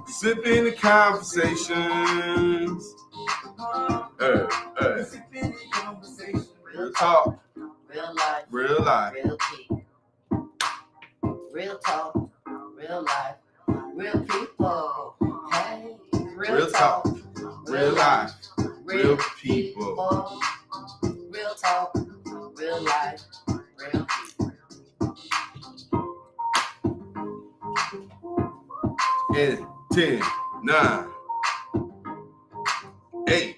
Sipping the conversations. Real talk. Real life. Real life. Real people. Real talk. Real life. Real people. Hey. Real talk. Real life. Real people. Real talk. Real life. Real people. And 10, 9, 8.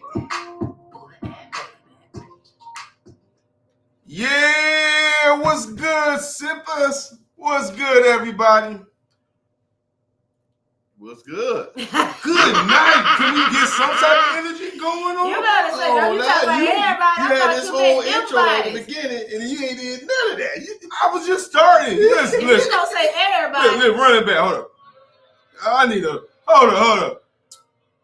Yeah, what's good, sippers? What's good, everybody? What's good? Good night. Can we get some type of energy going on? You better say, no, you talking about everybody. You had this whole intro at the beginning, and you ain't did none of that. I was just starting. Listen. You don't say everybody. Listen, run it back. Hold up. I need a... Hold up.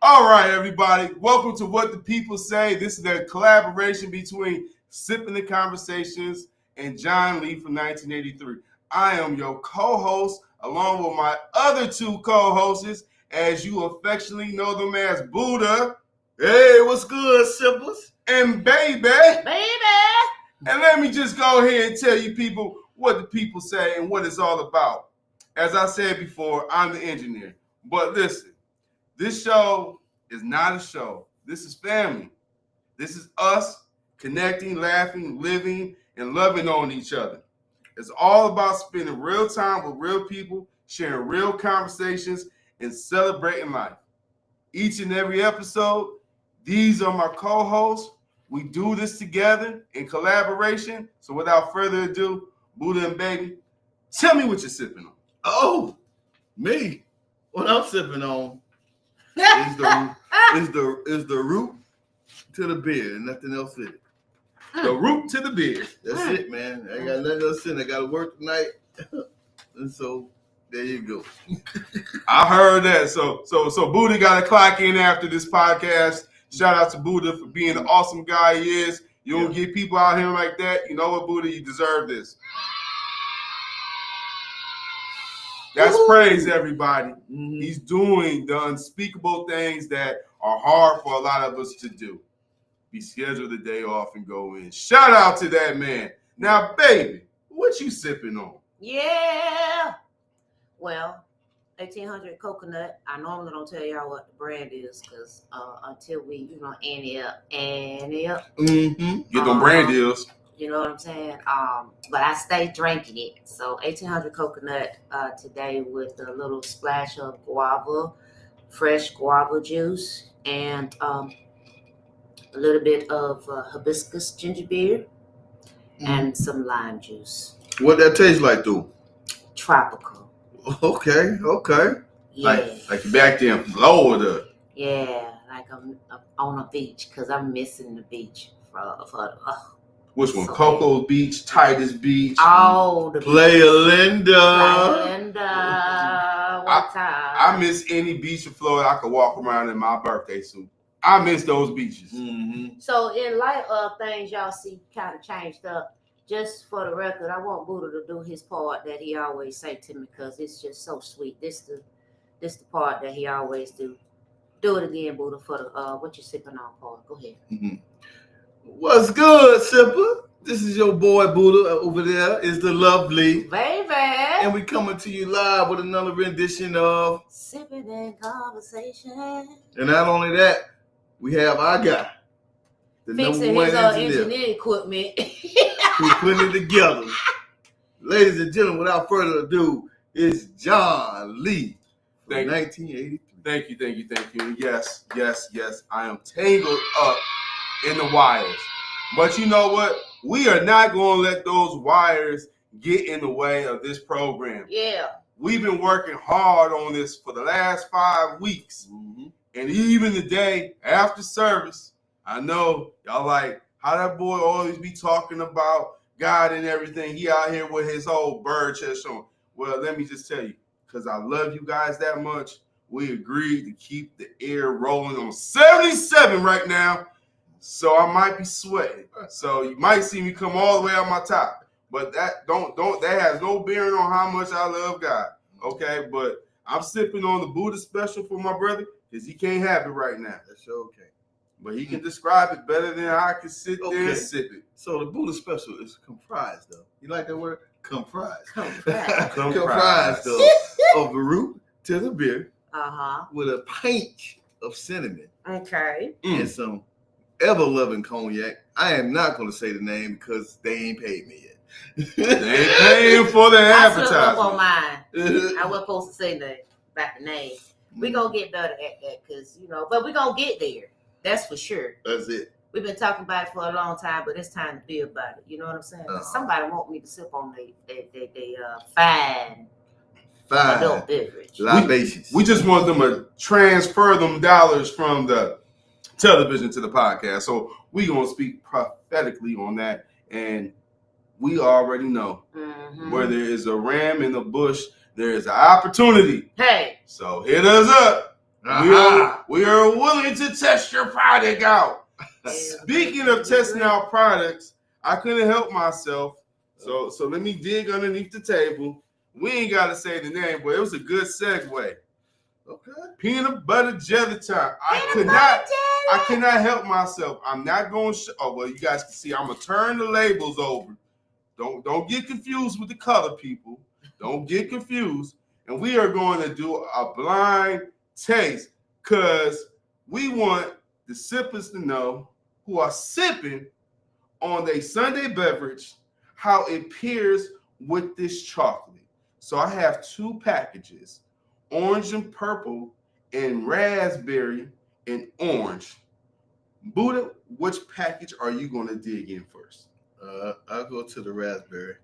All right, everybody. Welcome to What the People Say. This is a collaboration between Sipping the Conversations and John Lee from 1983. I am your co-host, along with my other two co-hosts, as you affectionately know them as Buddha. Hey, what's good, sippers? And Baby. And let me just go ahead and tell you people what the people say and what it's all about. As I said before, I'm the engineer. But listen, this show is not a show. This is family. This is us connecting, laughing, living, and loving on each other. It's all about spending real time with real people, sharing real conversations, and celebrating life. Each and every episode, these are my co-hosts. We do this together in collaboration. So without further ado, Buddha and Baby, tell me what you're sipping on. Oh, me. What I'm sipping on is the root to the beer and nothing else in it. The root to the beer. That's it, man. I ain't got nothing else in it. I got to work tonight. And so there you go. I heard that. So Buddha got to clock in after this podcast. Shout out to Buddha for being the awesome guy he is. You don't get people out here like that. You know what, Buddha? You deserve this. That's praise, everybody. Mm-hmm. He's doing the unspeakable things that are hard for a lot of us to do. Be scheduled the day off and go in. Shout out to that man. Now, Baby, what you sipping on? Yeah. Well, 1800 coconut. I normally don't tell y'all what the brand is because until we, ante up. Mm-hmm. Get them brand deals. You know what I'm saying? But I stay drinking it. So 1800 coconut today with a little splash of guava, fresh guava juice, and a little bit of hibiscus ginger beer, and some lime juice. What that taste like, though? Tropical. Okay. Yeah. Like you're back there in Florida. Yeah, like I'm on a beach because I'm missing the beach Which one? Cocoa Beach, Titus Beach. Oh, the Playa Linda. One time. I miss any beach in Florida I could walk around in my birthday suit. I miss those beaches. Mm-hmm. So in light of things y'all see kind of changed up, just for the record, I want Buddha to do his part that he always say to me because it's just so sweet. This the part that he always do. Do it again, Buddha, for the what you sipping on part. Go ahead. Mm-hmm. What's good, sipper? This is your boy Buddha over there. Is the lovely Baby. And we coming to you live with another rendition of Sipping and Conversation. And not only that, we have our guy, the fixing number one his engineer, engineering equipment. who's putting it together. Ladies and gentlemen, without further ado, it's John Lee from 1983. Thank you. Yes. I am tangled up in the wires. But you know what? We are not going to let those wires get in the way of this program. Yeah. We've been working hard on this for the last 5 weeks. Mm-hmm. And even the day after service, I know y'all like how that boy always be talking about God and everything. He out here with his whole bird chest on. Well, let me just tell you, because I love you guys that much, we agreed to keep the air rolling on 77 right now. So I might be sweating. So you might see me come all the way out my top. But that has no bearing on how much I love God. Okay, but I'm sipping on the Buddha special for my brother because he can't have it right now. That's okay. But he can describe it better than I can sit there and sip it. So the Buddha special is comprised, though. You like that word? Comprised. Comprised. Though, of the root to the beer with a pinch of cinnamon. Okay. And some ever-loving cognac. I am not going to say the name because they ain't paid me yet. They ain't paying for the I slipped up advertisement. on mine. I wasn't supposed to say nothing about the name. We gonna get better at that because, but we gonna get there. That's for sure. That's it. We've been talking about it for a long time, but it's time to be about it. You know what I'm saying? 'Cause somebody want me to sip on they fine adult beverage. Libations. We just want them to transfer them dollars from the television to the podcast. So we gonna speak prophetically on that, and we already know where there is a ram in the bush, there is an opportunity. Hey, so hit us up. We are willing to test your product out. Speaking of testing out products, I couldn't help myself. So let me dig underneath the table. We ain't got to say the name, but it was a good segue. Okay. Peanut butter jelly time. I cannot help myself. I'm not going to you guys can see I'm going to turn the labels over. Don't get confused with the color, people. Don't get confused. And we are going to do a blind taste because we want the sippers to know who are sipping on their Sunday beverage how it pairs with this chocolate. So I have 2 packages, orange and purple and raspberry and orange. Buddha, which package are you going to dig in first? I'll go to the raspberry.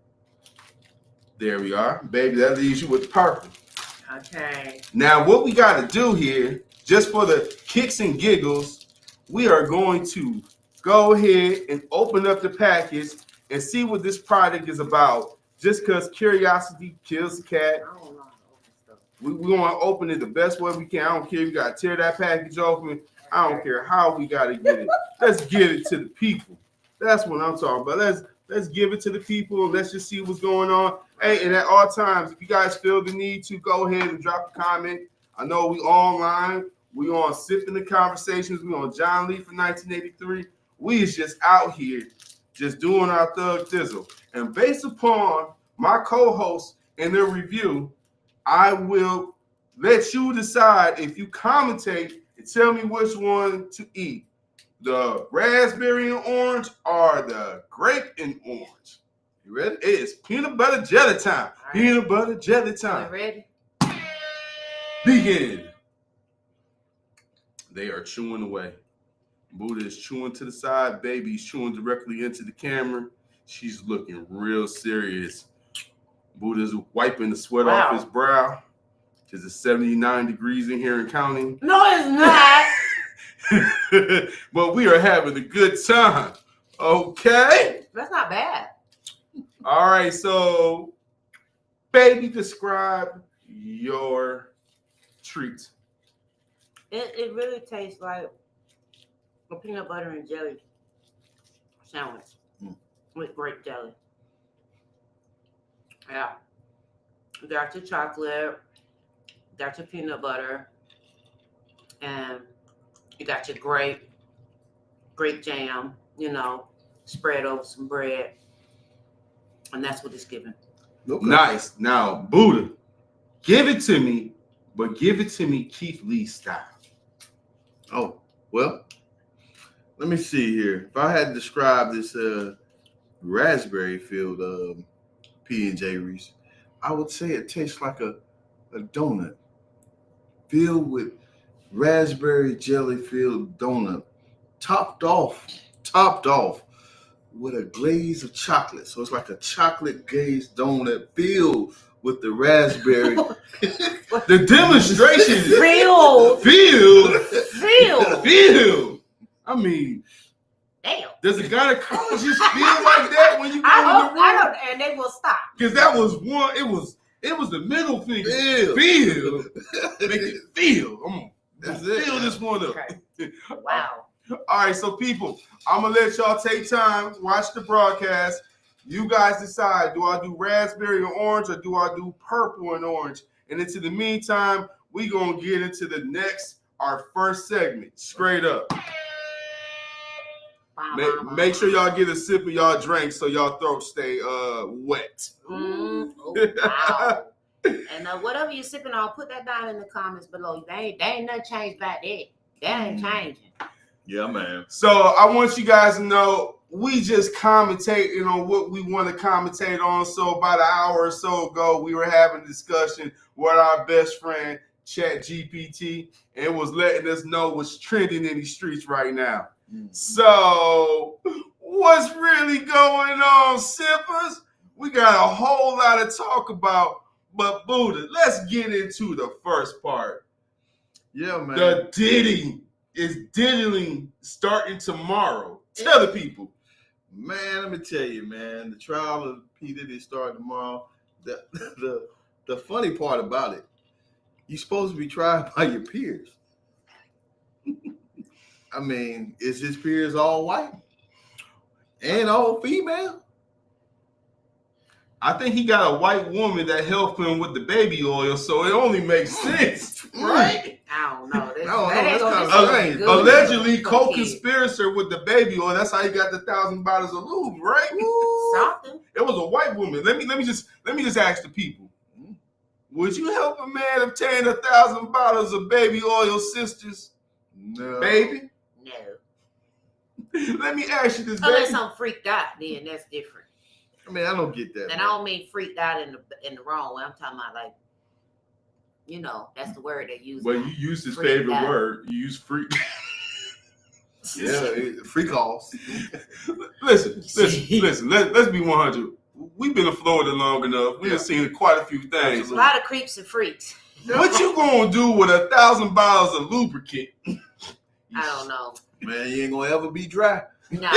There we are. Baby, that leaves you with the purple. okay. Now, what we got to do here, just for the kicks and giggles, we are going to go ahead and open up the package and see what this product is about. Just because curiosity kills the cat. I don't know how to open stuff. We want to open it the best way we can. I don't care if you got to tear that package open. I don't care how we got to get it. Let's give it to the people. That's what I'm talking about. Let's give it to the people and let's just see what's going on. Hey, and at all times, if you guys feel the need to, go ahead and drop a comment. I know we online. We on Sipping the Conversations. We on John Lee for 1983. We is just out here just doing our thug thizzle. And based upon my co-hosts and their review, I will let you decide if you commentate and tell me which one to eat. The raspberry and orange or the grape and orange. You ready? It's peanut butter jelly time. Right. Peanut butter jelly time. You ready? Begin. They are chewing away. Buddha is chewing to the side. Baby's chewing directly into the camera. She's looking real serious. Buddha's wiping the sweat off his brow because it's 79 degrees in here and counting. No, it's not. But we are having a good time. Okay? That's not bad. All right, so baby, describe your treat. It really tastes like a peanut butter and jelly sandwich with grape jelly. Yeah. Got your chocolate, got your peanut butter, and you got your grape jam, spread over some bread. And that's what it's giving. Okay. Nice. Now, Buddha, give it to me, but give it to me Keith Lee style. Oh, well, let me see here. If I had to describe this raspberry-filled P&J Reese, I would say it tastes like a donut filled with raspberry jelly-filled donut, topped off with a glaze of chocolate. So it's like a chocolate glazed donut filled with the raspberry. The demonstration. Feel. I mean, damn. Does a gynecologist feel like that when you go in the room? I don't, and they will stop. Because that was one. It was the middle finger. Feel. Make it feel. Feel this one up. Okay. Wow. All right, so people, I'm gonna let y'all take time, watch the broadcast. You guys decide: do I do raspberry and orange, or do I do purple and orange? And into the meantime, we gonna get into our first segment, Straight Up. Make sure y'all get a sip of y'all drink so y'all throat stay wet. Oh, wow. And whatever you're sipping on, put that down in the comments below. They ain't nothing changed back there. That ain't changing. Yeah, man. So I want you guys to know we just commentating on what we want to commentate on. So about an hour or so ago, we were having a discussion with our best friend, ChatGPT, and it was letting us know what's trending in these streets right now. So what's really going on, sippers? We got a whole lot to talk about, but Buddha, let's get into the first part. Yeah, man. The Diddy is diddling starting tomorrow. Tell the people. Man, let me tell you, man, the trial of P. Diddy starting tomorrow. The funny part about it, you're supposed to be tried by your peers. I mean, is his peers all white and all female? I think he got a white woman that helped him with the baby oil, so it only makes sense, right? I don't know. That's kind of strange. Allegedly co-conspirator with the baby oil. That's how he got the 1,000 bottles of lube, right? Something. It was a white woman. Let me just ask the people. Would you help a man obtain 1,000 bottles of baby oil, sisters? No. Baby? No. Let me ask you this, Unless baby. I'm freaked out, then that's different. I mean, I don't get that. And I don't mean freaked out in the wrong way. I'm talking about like, that's the word they use. Well, you used his Freaked favorite out. word. You used freak. Yeah, free calls. Listen. Let's be 100. We've been in Florida long enough. We've seen quite a few things. A lot of creeps and freaks. What you gonna do with 1,000 bottles of lubricant? I don't know. Man, you ain't gonna ever be dry. No.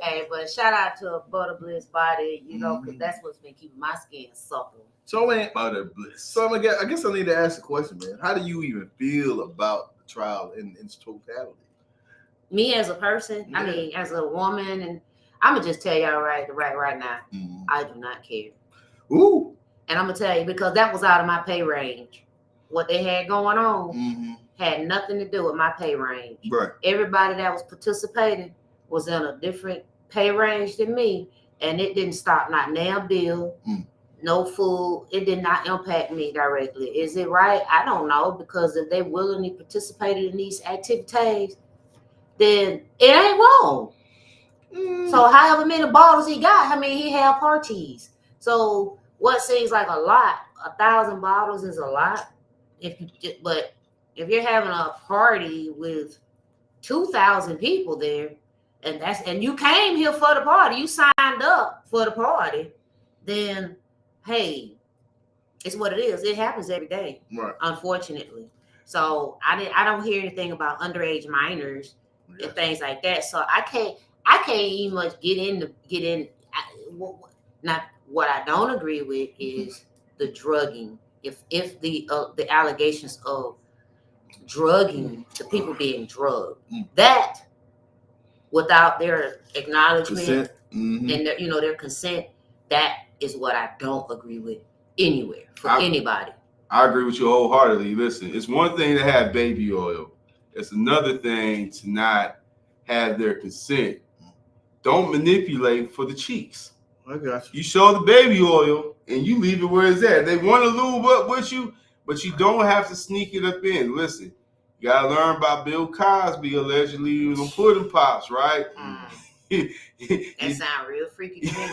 Hey, but shout out to Butter Bliss Body, because that's what's been keeping my skin supple. So, man, Butter Bliss. So I guess I need to ask the question, man. How do you even feel about the trial in its totality? Me as a person, I mean, as a woman, and I'm gonna just tell y'all right now, I do not care. Ooh. And I'm gonna tell you because that was out of my pay range. What they had going on had nothing to do with my pay range. Right. Everybody that was participating was in a different pay range than me, and it didn't stop not now bill, no food. It did not impact me directly. Is it right? I don't know, because if they willingly participated in these activities, then it ain't wrong. So however many bottles he got, he had parties. So what seems like a lot, 1,000 bottles is a lot. But if you're having a party with 2,000 people there, and you came here for the party, you signed up for the party, then hey, it's what it is. It happens every day, right? Unfortunately. So I don't hear anything about underage minors and things like that. So I can't even much get in. Not what I don't agree with is the drugging. If the allegations of drugging, the people being drugged, that without their acknowledgement and their consent, that is what I don't agree with anywhere for anybody. I agree with you wholeheartedly. Listen, it's one thing to have baby oil. It's another thing to not have their consent. Don't manipulate for the cheeks. I got you. You show the baby oil and you leave it where it's at. They want to lube up with you, but you don't have to sneak it up in. Listen, you gotta learn about Bill Cosby allegedly using pudding pops, right? That sounds real freaky to me.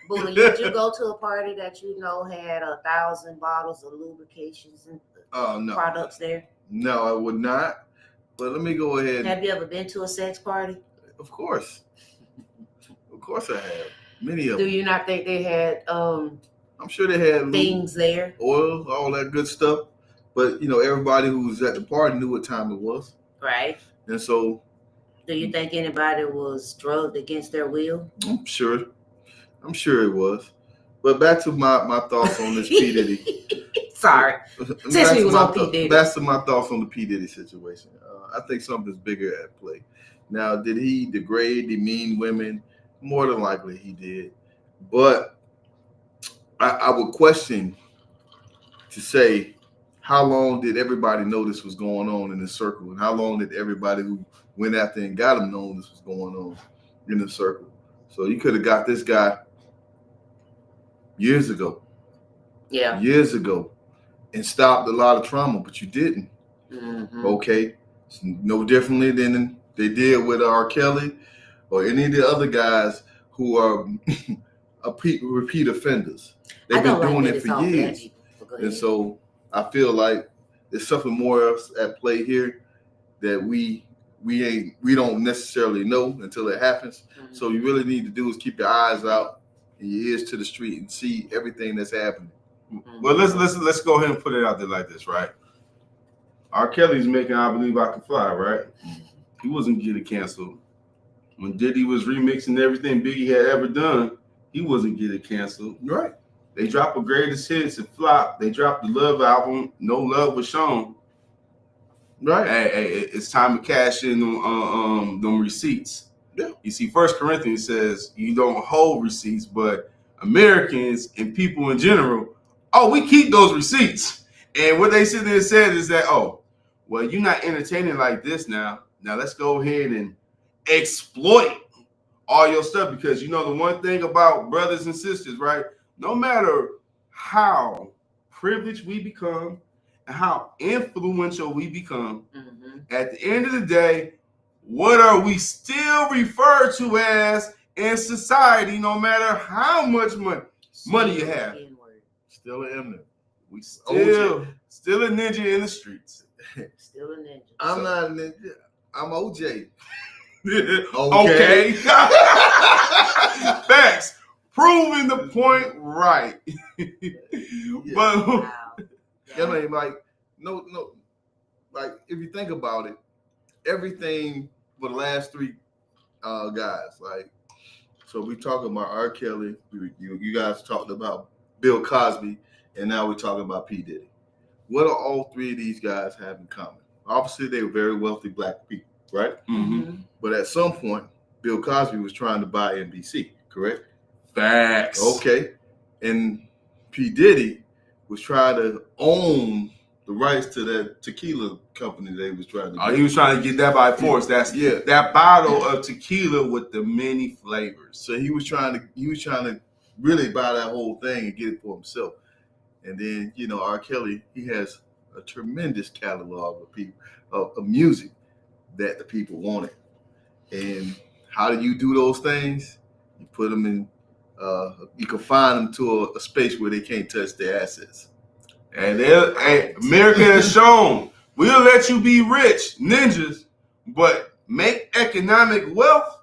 But did you go to a party that had 1,000 bottles of lubrications and products there? No, I would not. But let me go ahead. Have you ever been to a sex party? Of course. Of course I have. Many of them. Do you not think they had I'm sure they had things there? Oil, all that good stuff. But everybody who was at the party knew what time it was. Right. And so do you think anybody was drugged against their will? I'm sure it was. But back to my thoughts on this P. Diddy. Sorry. Since we was on P. Diddy. Back to my thoughts on the P. Diddy situation. I think something's bigger at play. Now, did he demean women? More than likely he did. But I would question to say how long did everybody know this was going on in the circle, and how long did everybody who went after and got him know this was going on in the circle. So you could have got this guy years ago, and stopped a lot of trauma, but you didn't. Okay, it's no differently than they did with R. Kelly or any of the other guys who are repeat offenders. They've been doing it for years. And so I feel like there's something more else at play here that we don't necessarily know until it happens. So you really need to do is keep your eyes out and your ears to the street and see everything that's happening. Well, let's go ahead and put it out there like this, right? R. Kelly's making "I Believe I Can Fly," right? He wasn't getting canceled. When Diddy was remixing everything Biggie had ever done, he wasn't getting canceled. Right. They dropped a greatest hits and flop. They dropped the Love album. No love was shown. Right. Hey, it's time to cash in them receipts. Yeah. You see, 1 Corinthians says you don't hold receipts, but Americans and people in general, we keep those receipts. And what they sit there and said is that, well, you're not entertaining like this now. Now let's go ahead and exploit all your stuff, because you know the one thing about brothers and sisters, right? No matter how privileged we become and how influential we become, at the end of the day, what are we still referred to as in society, no matter how much money you have? Still an Eminem. We still a ninja in the streets. Still a ninja. I'm not a ninja. I'm OJ. Okay. Facts. Proving the point right. But Wow. I mean, like, no, like if you think about it, everything for the last three guys, like, so we talking about R. Kelly, you guys talked about Bill Cosby, and now we're talking about P. Diddy. What do all three of these guys have in common? Obviously, they were very wealthy black people, right? But at some point, Bill Cosby was trying to buy NBC, correct? Facts. Okay. And P. Diddy was trying to own the rights to that tequila company they was trying to get. He was trying to get that by force. That's that bottle of tequila with the many flavors. So he was trying to really buy that whole thing and get it for himself. And then, R. Kelly, he has a tremendous catalog of people of music that the people wanted. And how do you do those things? You put them in you confine them to a space where they can't touch their assets. And America has shown, we'll let you be rich, ninjas, but make economic wealth.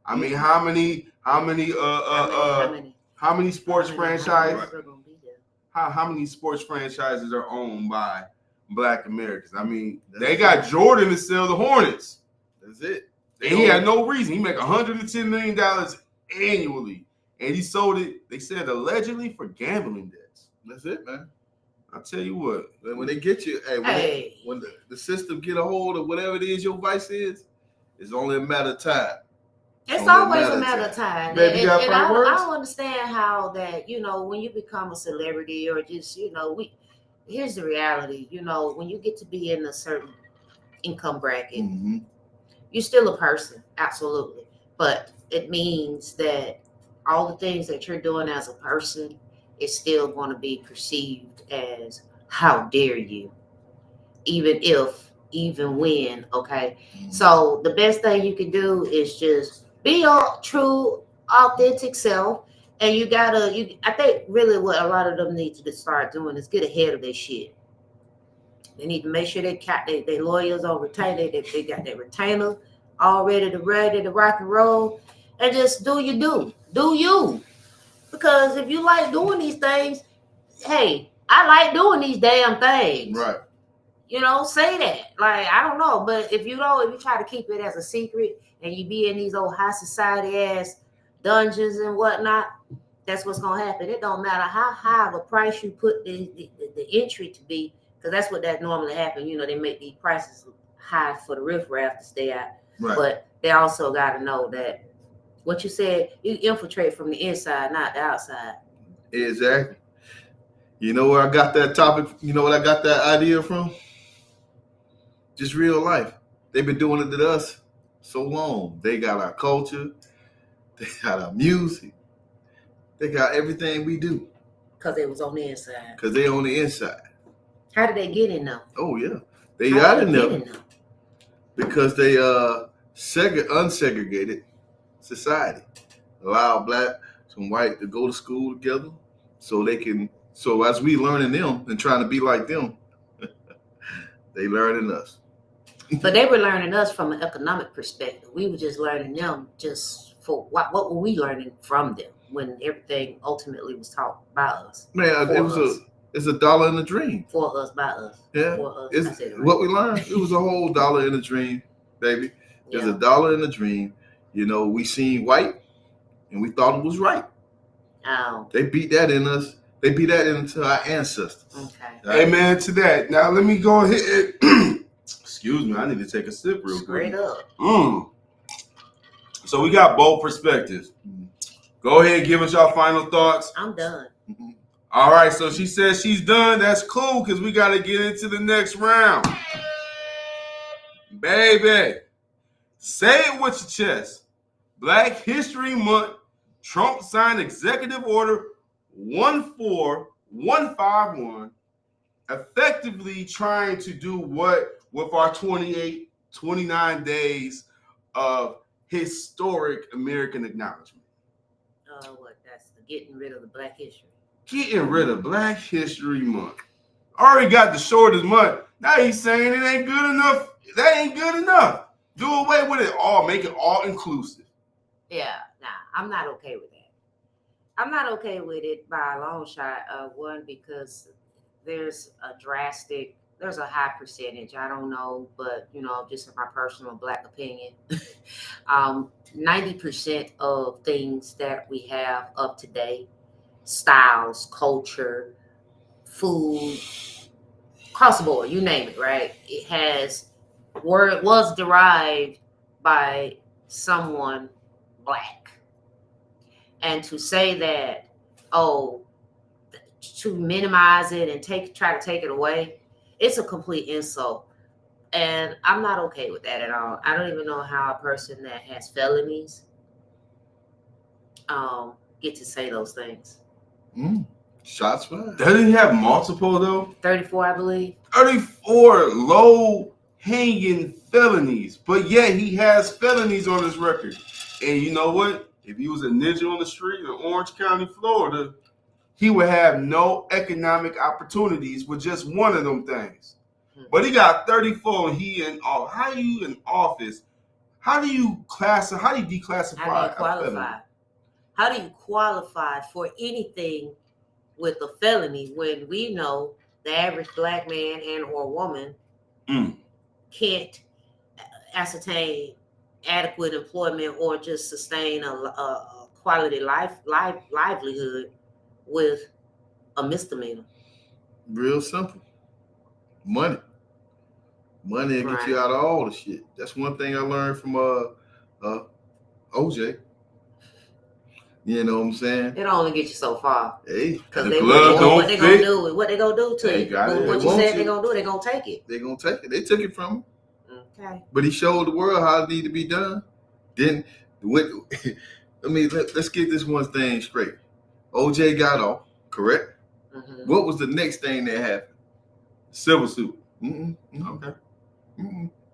I mean, how many sports franchises? How many sports franchises are owned by Black Americans? I mean, they got Jordan to sell the Hornets. That's it. And he had no reason. He make $110 million annually, and he sold it. They said allegedly for gambling debts. That's it, man. I tell you what, when they get you, when the system get a hold of whatever it is your vice is, it's only a matter of time. It's always a matter of time. Baby, and I words? don't understand how that, when you become a celebrity or just, here's the reality, when you get to be in a certain income bracket, you're still a person, absolutely. But it means that all the things that you're doing as a person is still going to be perceived as, how dare you, even when, okay? So the best thing you can do is just be your true, authentic self. And I think really what a lot of them need to start doing is get ahead of their shit. They need to make sure their lawyers on retainer, they got their retainer all ready to rock and roll, and just do you. Because if you like doing these things, hey, I like doing these damn things. Right. Say that. Like, I don't know. But if you try to keep it as a secret and you be in these old high society ass dungeons and whatnot, that's what's going to happen. It don't matter how high of a price you put the entry to be, because that's what that normally happens. They make these prices high for the riffraff to stay out. Right. But they also got to know that what you said, you infiltrate from the inside, not the outside. Exactly. You know where I got that topic? You know what I got that idea from? Just real life. They've been doing it to us so long. They got our culture. They got our music. They got everything we do. Because it was on the inside. Because they on the inside. How did they get in them? Oh, yeah. They got in there because they unsegregated society. Allow black and white to go to school together so they can, so as we learning them and trying to be like them, they learning us. But they were learning us from an economic perspective. We were just learning them just for what were we learning from them when everything ultimately was taught by us. Man, it's a dollar in a dream. For us, by us. Yeah. For us. It's what we learned. It was a whole dollar in a dream, baby. There's a dollar in a dream. You know, we seen white and we thought it was right. Oh. They beat that in us. They beat that into our ancestors. Okay. Right? Amen to that. Now let me go ahead. Excuse me, I need to take a sip real quick. Straight up. So we got both perspectives. Go ahead, give us your final thoughts. I'm done. Mm-hmm. All right, so she says she's done. That's cool because we got to get into the next round. Baby, say it with your chest. Black History Month, Trump signed Executive Order 14151, effectively trying to do what with our 29 days of historic American acknowledgement? That's the getting rid of the Black history. Getting rid of Black History Month. Already got the shortest month. Now he's saying it ain't good enough. That ain't good enough. Do away with it all. Make it all inclusive. Yeah, I'm not okay with that. I'm not okay with it by a long shot. One, because there's a high percentage. I don't know, but just in my personal Black opinion, 90% of things that we have up to date, styles, culture, food, across the board, you name it, right? It was derived by someone Black. And to say that, to minimize it and try to take it away, it's a complete insult. And I'm not okay with that at all. I don't even know how a person that has felonies get to say those things. Shots fired. Doesn't he have multiple though? 34, I believe. 34 low-hanging felonies, but yet he has felonies on his record. And you know what? If he was a ninja on the street in Orange County, Florida, he would have no economic opportunities with just one of them things. But he got 34 and how are you in office? How do you declassify? How do you qualify? How do you qualify for anything with a felony when we know the average Black man and or woman can't ascertain adequate employment or just sustain a quality livelihood with a misdemeanor? Real simple. Money will get you out of all the shit. That's one thing I learned from OJ. You know what I'm saying? It only gets you so far. Hey, because what they gonna do? What they gonna do to you? What you said they gonna do? They gonna take it. They gonna take it. They took it from him. Okay. But he showed the world how it need to be done. Then let's get this one thing straight. OJ got off, correct? Mm-hmm. What was the next thing that happened? Civil suit. Okay.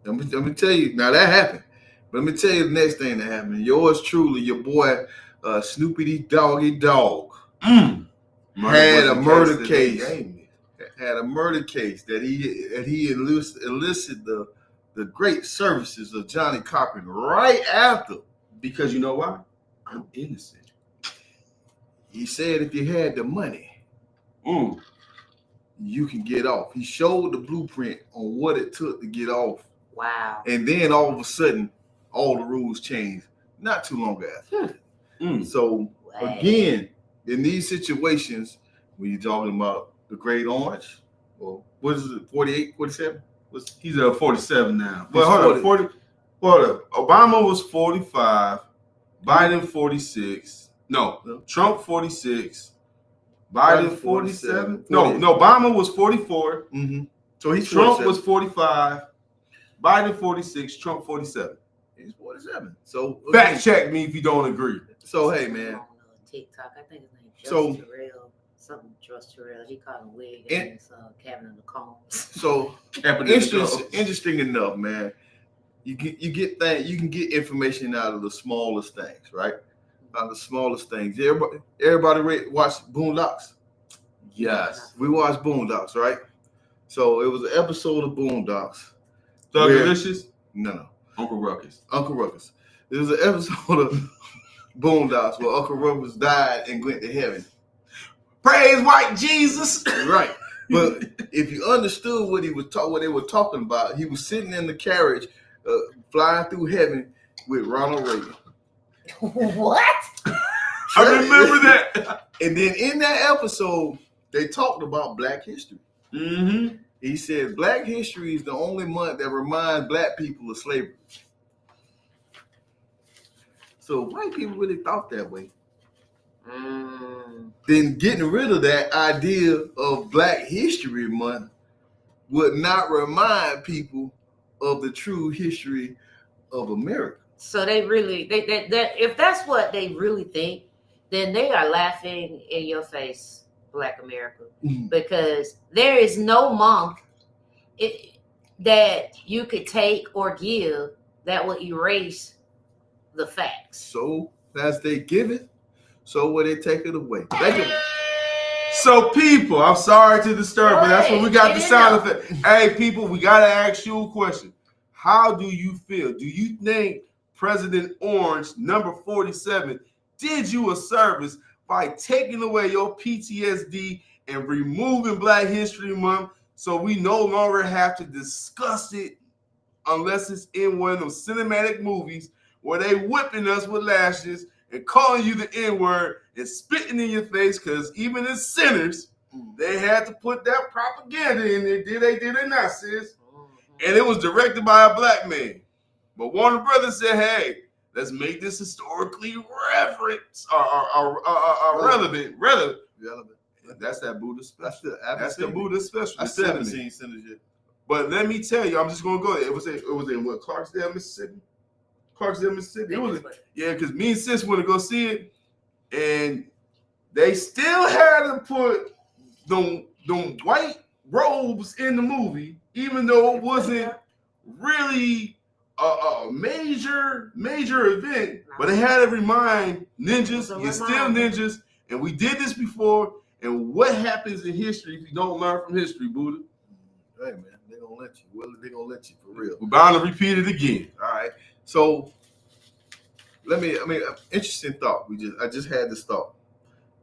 Let me tell you. Now that happened. But let me tell you the next thing that happened. Yours truly, your boy Snoopy Doggy Dog had a murder case. Had a murder case that he enlisted the great services of Johnny Cochran right after. Because you know why? I'm innocent. He said if you had the money, you can get off. He showed the blueprint on what it took to get off. Wow. And then all of a sudden, all the rules changed not too long after. So again, in these situations, when you're talking about the Great Orange, or what is it, 48, 47? He's at 47 now. But hold up, 40. Obama was 45, Biden 46. No, Trump 46, Biden 47. No, Obama was 44. Mm-hmm. So he's Trump 47. was 45. Biden 46. Trump 47. He's 47. So fact check me if you don't agree. So hey, man. TikTok, I think his name is So Terrell. Something Just Terrell. He called him Wig and his cabin in the Combs. So interesting enough, man. You get things. You can get information out of the smallest things, right? Out of the smallest things. Everybody watch Boondocks. Yes, we watched Boondocks, right? So it was an episode of Boondocks. Thuggalicious? No. Uncle Ruckus. Uncle Ruckus. It was an episode of Boondocks where Uncle Ruckus died and went to heaven. Praise white Jesus. Right. But if you understood what they were talking about, he was sitting in the carriage, flying through heaven with Ronald Reagan. What? I remember that. And then in that episode, they talked about Black history. Mm-hmm. He said Black history is the only month that reminds Black people of slavery. So white people really thought that way. Then getting rid of that idea of Black History Month would not remind people of the true history of America. So they really, they if that's what they really think, then they are laughing in your face, Black America, because there is no month that you could take or give that will erase the facts. So as they give it, so will they take it away. So people, I'm sorry to disturb, but that's when we got the sound effect. Hey people, we gotta ask you a question. How do you feel? Do you think President Orange, number 47, did you a service by taking away your PTSD and removing Black History Month so we no longer have to discuss it unless it's in one of those cinematic movies where they whipping us with lashes and calling you the N-word and spitting in your face, because even as sinners, they had to put that propaganda in there. Did they not, sis? And it was directed by a Black man. But Warner Brothers said, hey, let's make this historically relevant. That's that Buddha special. That's the Buddha special. I still haven't seen Sinners yet. But let me tell you, I'm just going to go there. It was in what, Clarksdale, Mississippi? It was, yeah, because me and sis went to go see it, and they still had to put them white robes in the movie, even though it wasn't really a major event. But they had to remind ninjas, you're still ninjas, and we did this before. And what happens in history if you don't learn from history, Buddha? Hey man, they're gonna let you. Well, they're gonna let you for real. We're bound to repeat it again. All right. So interesting thought. I just had this thought.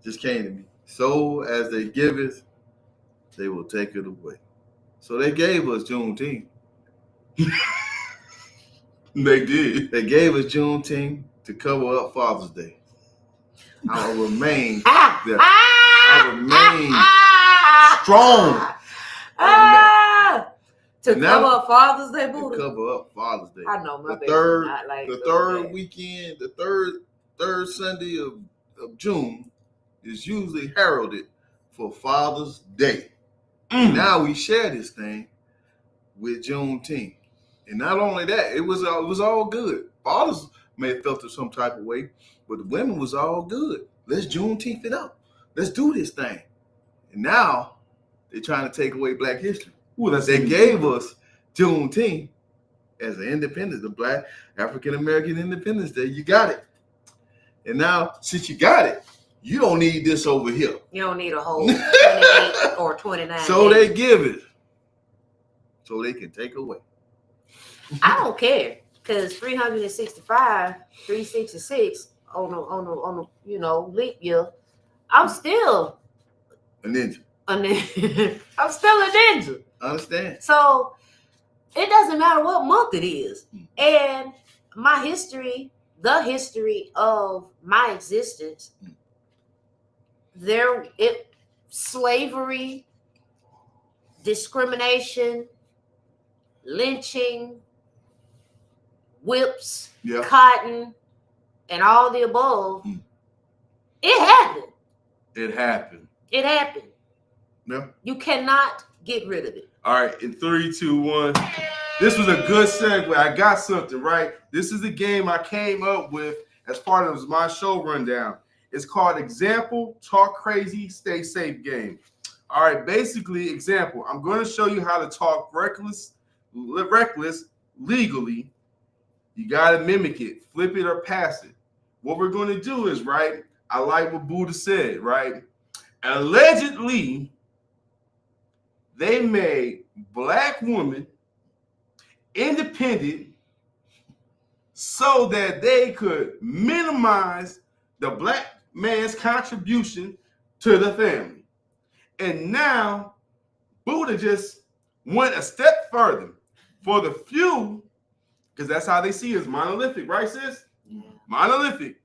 Just came to me. So as they give it, they will take it away. So they gave us Juneteenth. They did. They gave us Juneteenth to cover up Father's Day. I will remain there. I remain strong. To cover up Father's Day, Buddha. To cover up Father's Day. I know my the baby third, not like the third weekend, the third Sunday of June is usually heralded for Father's Day. Now we share this thing with Juneteenth, and not only that, it was all good. Fathers may have felt it some type of way, but the women was all good. Let's Juneteenth it up. Let's do this thing. And now they're trying to take away Black history. They gave us Juneteenth as an independence, the Black African American Independence Day. You got it. And now, since you got it, you don't need this over here. You don't need a whole 28 or 29. So they give it. So they can take away. I don't care. Because 365, 366 on the leap year, I'm still a ninja. I'm still a ninja. I understand. So it doesn't matter what month it is. And my history, the history of my existence, slavery, discrimination, lynching, whips, cotton, and all the above, it happened. It happened. It happened. Yeah. You cannot get rid of it. All right, in 3, 2, 1. This was a good segue. I got something, right? This is the game I came up with as part of my show rundown. It's called Example, Talk Crazy, Stay Safe game. All right, basically, example. I'm going to show you how to talk reckless legally. You got to mimic it, flip it or pass it. What we're going to do is, right, I like what Buddha said, right? Allegedly, they made black women independent so that they could minimize the black man's contribution to the family. And now Buddha just went a step further. For the few, because that's how they see it, as monolithic, right, sis? Yeah. Monolithic.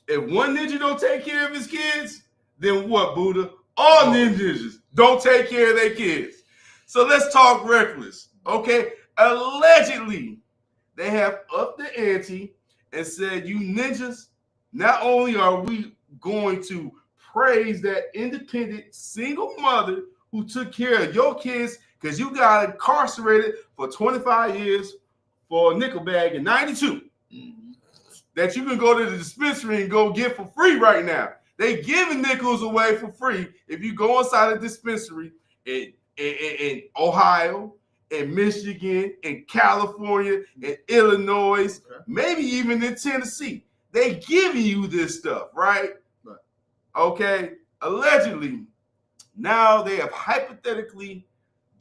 If one ninja don't take care of his kids, then what, Buddha? All ninjas don't take care of their kids. So let's talk reckless, okay? Allegedly, they have upped the ante and said, you ninjas, not only are we going to praise that independent single mother who took care of your kids because you got incarcerated for 25 years for a nickel bag in 92. Mm-hmm. That you can go to the dispensary and go get for free right now. They giving nickels away for free if you go inside a dispensary in Ohio, in Michigan, in California, in Illinois, maybe even in Tennessee. They giving you this stuff, right? Okay. Allegedly, now they have hypothetically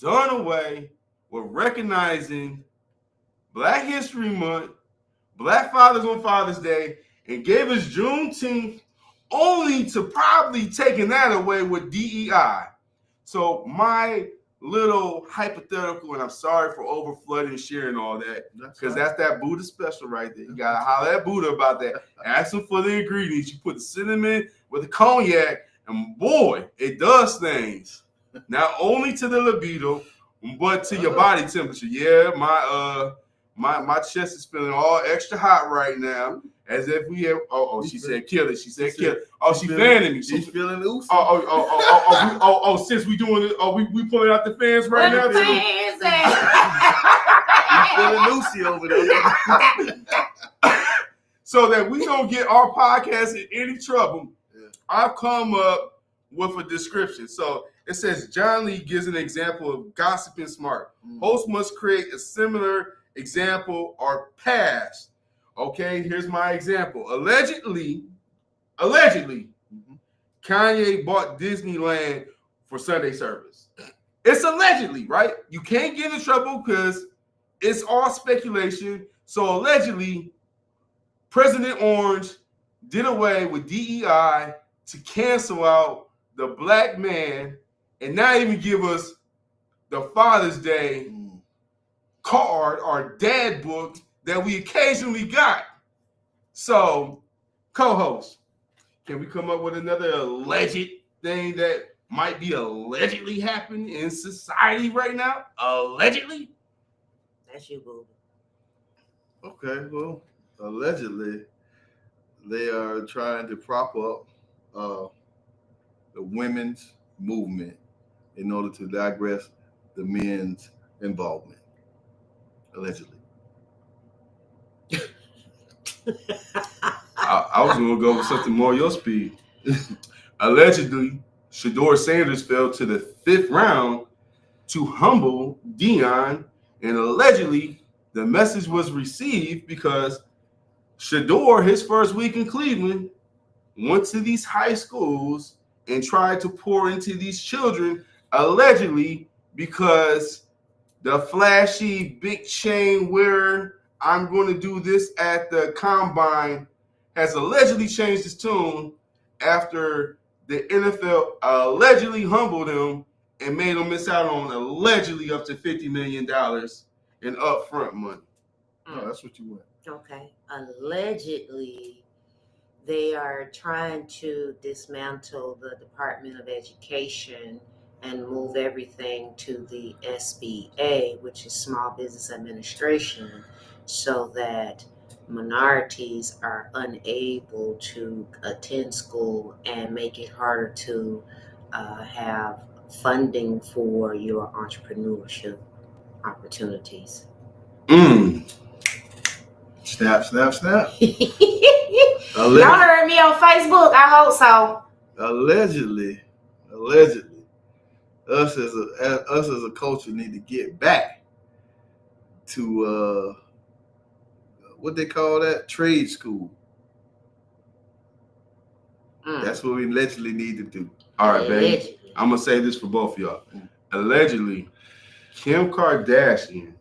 done away with recognizing Black History Month, Black Fathers on Father's Day, and gave us Juneteenth, only to probably taking that away with DEI. So my little hypothetical, and I'm sorry for over flooding and sharing all that, because that's that Buddha special right there. You gotta holler at Buddha about that. Ask him for the ingredients. You put the cinnamon with the cognac, and boy, it does things. Not only to the libido, but to your body temperature. Yeah, my chest is feeling all extra hot right now, as if we have. She said kill it. She said kill it. She fanning me. She's feeling loose. Since we doing it, we pulling out the fans right now. The fans She's feeling loosey over there. So that we don't get our podcast in any trouble, I've come up with a description. So it says John Lee gives an example of gossiping smart. Host must create a similar example or past. Okay, here's my example. Allegedly, Kanye bought Disneyland for Sunday service. It's allegedly, right? You can't get in trouble because it's all speculation. So allegedly, President Orange did away with DEI to cancel out the black man and not even give us the Father's Day card or dad book that we occasionally got. So, co-host, can we come up with another alleged thing that might be allegedly happening in society right now? Allegedly? That's you, boo. Okay, well, allegedly, they are trying to prop up the women's movement in order to digress the men's involvement. Allegedly. I was going to go with something more your speed. Allegedly, Shador Sanders fell to the 5th round to humble Deion, and allegedly the message was received because Shador, his first week in Cleveland, went to these high schools and tried to pour into these children, allegedly because the flashy big chain wearer, I'm going to do this at the combine, has allegedly changed his tune after the NFL allegedly humbled him and made him miss out on allegedly up to $50 million in upfront money. Oh, that's what you want. Okay. Allegedly, they are trying to dismantle the Department of Education and move everything to the SBA, which is Small Business Administration, so that minorities are unable to attend school and make it harder to have funding for your entrepreneurship opportunities. Snap, snap, snap. Y'all heard me on Facebook. I hope so. Allegedly, us as a culture need to get back to what they call that, trade school. That's what we allegedly need to do. All right, baby. I'm gonna say this for both of y'all. Allegedly, Kim Kardashian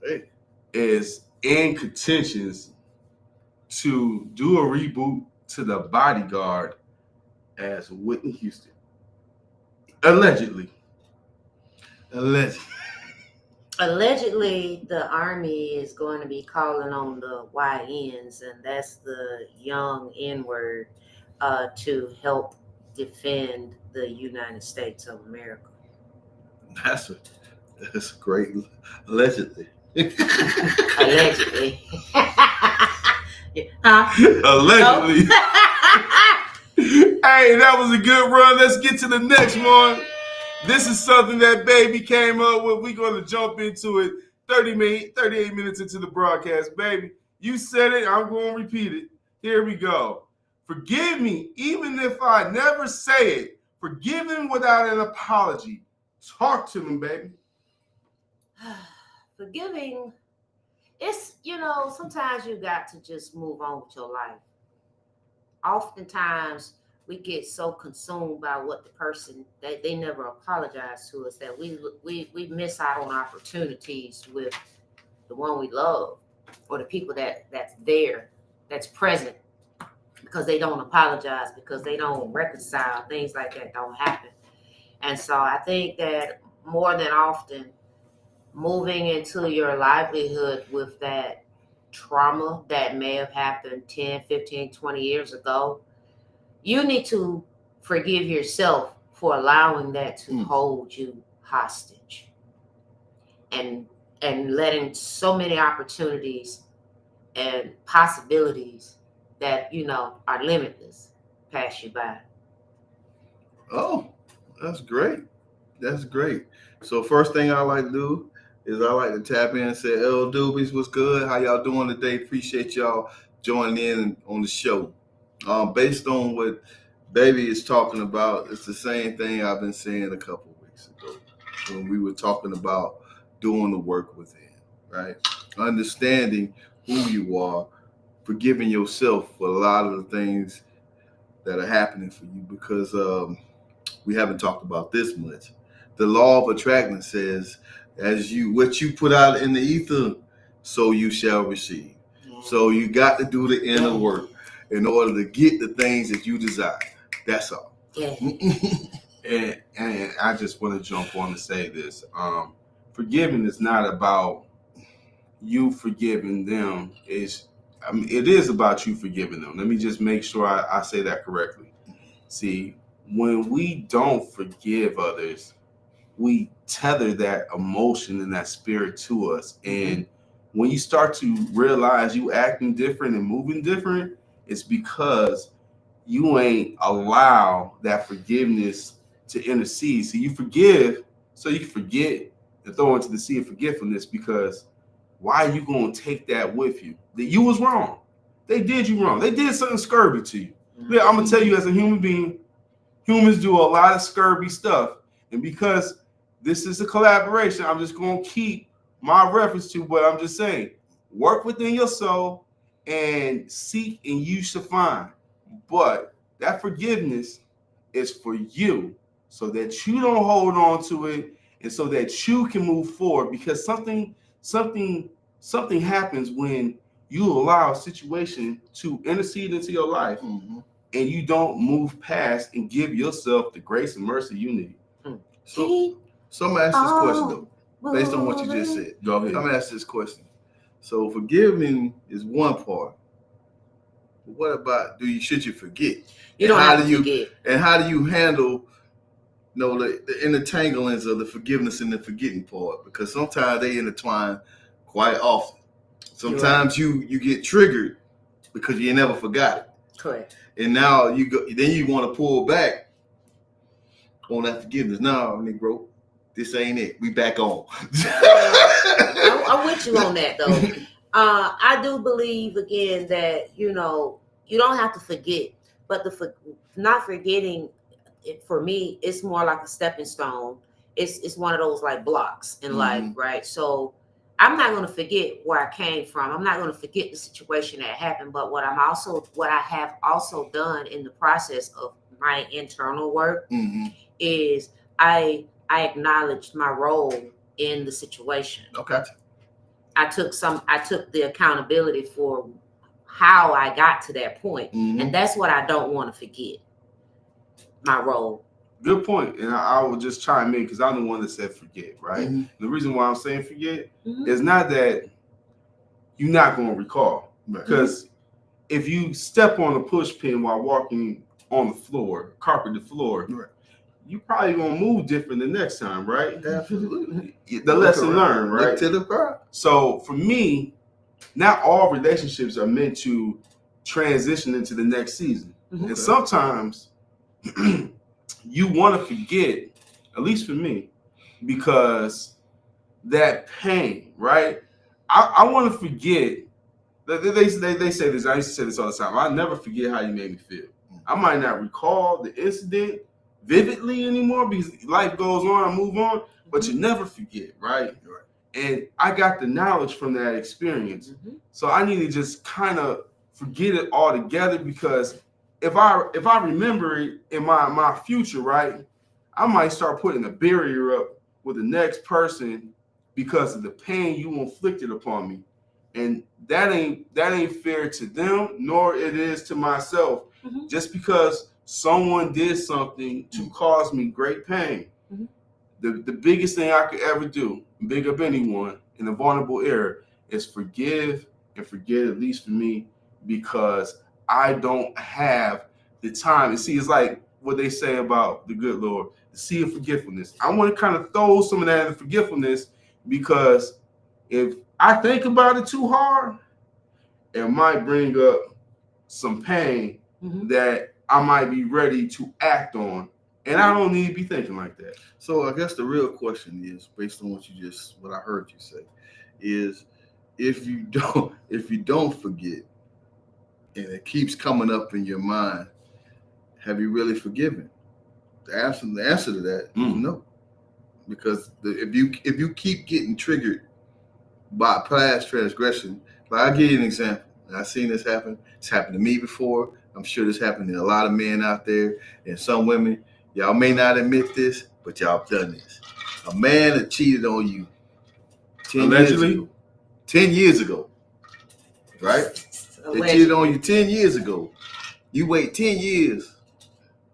is in contentions to do a reboot to The Bodyguard as Whitney Houston. Allegedly. Allegedly, the Army is going to be calling on the YNs, and that's the young N-word, to help defend the United States of America. That's great. Allegedly. Allegedly. Allegedly. Hey, that was a good run. Let's get to the next one. This is something that Baby came up with. We're going to jump into it 38 minutes into the broadcast. Baby, you said it. I'm going to repeat it. Here we go. Forgive me, even if I never say it. Forgive him without an apology. Talk to him, baby. Forgiving, it's, sometimes you got to just move on with your life. Oftentimes, we get so consumed by what the person, that they never apologize to us, that we miss out on opportunities with the one we love, or the people that's there, that's present, because they don't apologize, because they don't reconcile. Things like that don't happen. And so I think that more than often, moving into your livelihood with that trauma that may have happened 10, 15, 20 years ago, you need to forgive yourself for allowing that to hold you hostage, and letting so many opportunities and possibilities that are limitless pass you by. Oh, that's great. That's great. So first thing I like to do is I like to tap in and say, L Doobies, what's good? How y'all doing today? Appreciate y'all joining in on the show. Based on what Baby is talking about, it's the same thing I've been saying a couple of weeks ago when we were talking about doing the work within, right? Understanding who you are, forgiving yourself for a lot of the things that are happening for you, because we haven't talked about this much. The law of attraction says, what you put out in the ether, so you shall receive. So you got to do the inner work in order to get the things that you desire. That's all. Yeah. And I just want to jump on to say this. Forgiving is not about you forgiving them. It is about you forgiving them. Let me just make sure I say that correctly. See, when we don't forgive others, we tether that emotion and that spirit to us. And when you start to realize you acting different and moving different, it's because you ain't allow that forgiveness to intercede. So you forgive, so you can forget and throw into the sea of forgetfulness, because why are you going to take that with you? That you was wrong. They did you wrong. They did something scurvy to you. Yeah, I'm going to tell you, as a human being, humans do a lot of scurvy stuff. And because this is a collaboration, I'm just going to keep my reference to what I'm just saying. Work within your soul and seek, and you shall find. But that forgiveness is for you, so that you don't hold on to it, and so that you can move forward. Because something happens when you allow a situation to intercede into your life, and you don't move past and give yourself the grace and mercy you need. So I'm gonna ask this question though, based on what you just said. Go ahead. I'm gonna ask this question. So forgiving is one part. But what about should you forget? You don't have to forget. And how do you handle the intertanglings of the forgiveness and the forgetting part? Because sometimes they intertwine quite often. Sometimes you get triggered because you never forgot it. Correct. And now you want to pull back on that forgiveness. No, Negro, this ain't it. We back on. I'm with you on that though. I do believe again that you don't have to forget, but not forgetting it for me, it's more like a stepping stone. It's one of those like blocks in life, right? So I'm not going to forget where I came from. I'm not going to forget the situation that happened. But what I have also done in the process of my internal work is I acknowledged my role in the situation. Okay. I took the accountability for how I got to that point. And that's what I don't want to forget. My role. Good point. And I will just chime in because I'm the one that said forget, right? The reason why I'm saying forget is not that you're not going to recall. Because if you step on a push pin while walking on the floor, carpeted floor, you probably going to move different the next time, right? Absolutely. The lesson learned, right? Look to the front. So for me, not all relationships are meant to transition into the next season. And sometimes you want to forget, at least for me, because that pain, right? I want to forget. They say this. I used to say this all the time. I never forget how you made me feel. I might not recall the incident vividly anymore because life goes on, I move on, but you never forget, right? And I got the knowledge from that experience. So I need to just kind of forget it altogether because if I remember it in my future, right, I might start putting a barrier up with the next person because of the pain you inflicted upon me. And that ain't fair to them, nor it is to myself. Just because someone did something to cause me great pain. The biggest thing I could ever do, big up anyone in a vulnerable era, is forgive and forget, at least for me, because I don't have the time. And see, it's like what they say about the good Lord, the sea of forgetfulness. I want to kind of throw some of that in forgetfulness because if I think about it too hard, it might bring up some pain that I might be ready to act on. And I don't need to be thinking like that. So I guess the real question is, based on what I heard you say, is if you don't forget and it keeps coming up in your mind, have you really forgiven? The answer to that is no. Because if you keep getting triggered by past transgression, like I'll give you an example. And I've seen this happen. It's happened to me before. I'm sure this happened to a lot of men out there and some women. Y'all may not admit this, but y'all have done this. A man that cheated on you 10 years ago, right? They cheated on you 10 years ago. You wait 10 years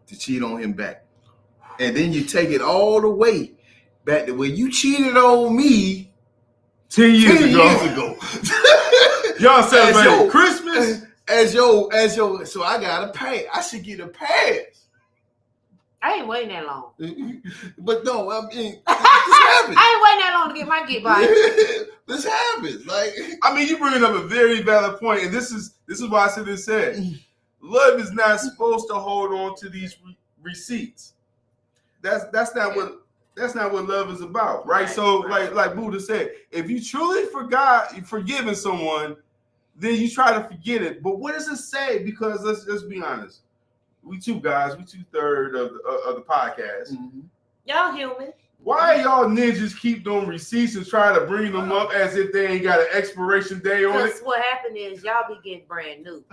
to cheat on him back. And then you take it all the way back to where you cheated on me 10 years ago. Y'all celebrating Christmas? As yo, so I gotta pay. I should get a pass. I ain't waiting that long. But no, I mean, this happens. I ain't waiting that long to get my get by. This happens. Like, I mean, you bringing up a very valid point, and this is why I said this. Love is not supposed to hold on to these receipts. That's not what love is about, right? So, like Buddha said, if you truly forgiven someone, then you try to forget it. But what does it say? Because let's be honest, we two guys, we 2/3 of the podcast. Y'all human. Why y'all ninjas keep doing receipts and try to bring them up as if they ain't got an expiration day on it? Because what happened is y'all be getting brand new.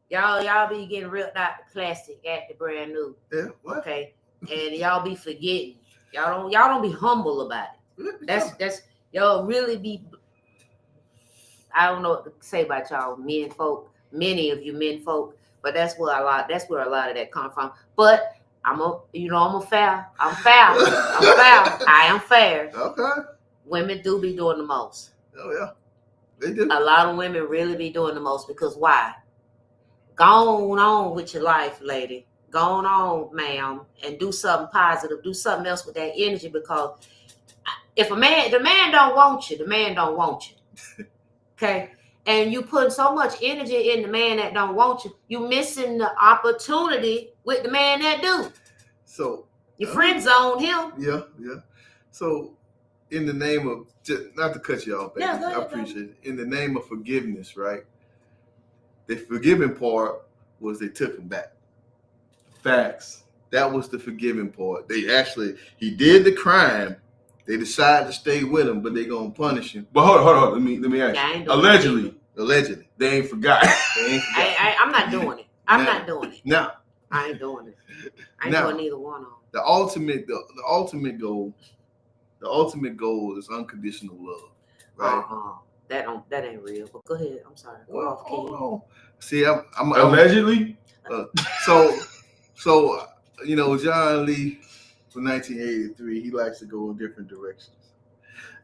Y'all be getting ripped out the plastic at the brand new. Yeah. What? Okay. And y'all be forgetting. Y'all don't be humble about it. That's y'all really be. I don't know what to say about y'all men folk. Many of you men folk, but that's where a lot of that come from. But I'm fair. I'm fair. I am fair. Okay. Women do be doing the most. Oh yeah, they do. A lot of women really be doing the most because why? Go on with your life, lady. Go on, ma'am, and do something positive. Do something else with that energy because if the man don't want you, the man don't want you. Okay? And you put so much energy in the man that don't want you, you missing the opportunity with the man that do. So Your friend zoned him. Yeah. So, in the name of, not to cut you off, baby, Yeah, go ahead, I appreciate it. In the name of forgiveness, right? The forgiving part was they took him back. Facts. That was the forgiving part. He did the crime. They decided to stay with him, but they gonna punish him. But hold on. Let me ask you. Allegedly, they ain't forgot. I'm not doing it. I'm not doing it. Now, I ain't doing it. I ain't doing neither one of them. The ultimate goal is unconditional love, right? That ain't real. But go ahead. I'm sorry. Go off, King. Hold on. See, I'm allegedly. So John Lee from 1983, he likes to go in different directions,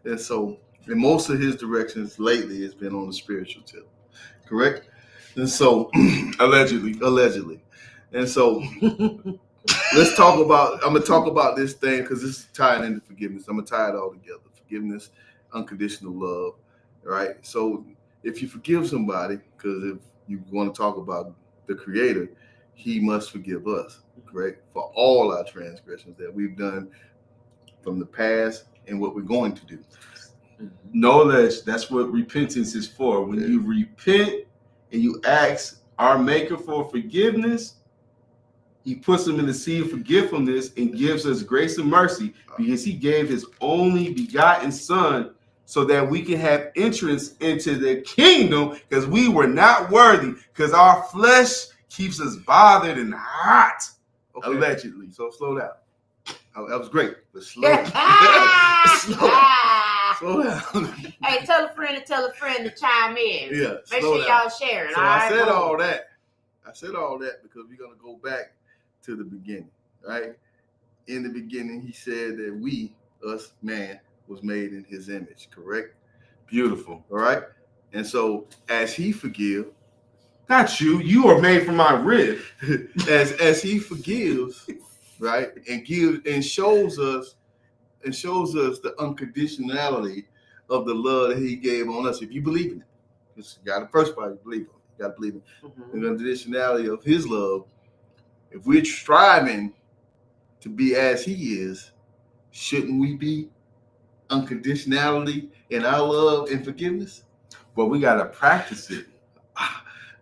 and so in most of his directions lately has been on the spiritual tip, correct? And so allegedly, and so let's talk about. I'm gonna talk about this thing because this is tied into forgiveness. I'm gonna tie it all together: forgiveness, unconditional love, right? So if you forgive somebody, because if you want to talk about the Creator, He must forgive us, correct, for all our transgressions that we've done from the past and what we're going to do. Knowledge, that's what repentance is for. When you repent and you ask our Maker for forgiveness, He puts them in the sea of forgetfulness and gives us grace and mercy because He gave His only begotten Son so that we can have entrance into the kingdom because we were not worthy because our flesh keeps us bothered and hot, allegedly. So slow down. That was great, but slow down. Slow down. Hey, tell a friend to chime in. Yeah, make sure y'all sharing. So I said all that because we're gonna go back to the beginning, right? In the beginning, He said that us, man, was made in His image, correct? Beautiful. All right. And so as He forgives, not you are made from my rib. as He forgives, right, and gives and shows us the unconditionality of the love that He gave on us. If you believe in it, you got the first part, you believe in it. You got to believe in the unconditionality of His love. If we're striving to be as He is, shouldn't we be unconditionality in our love and forgiveness? But we got to practice it.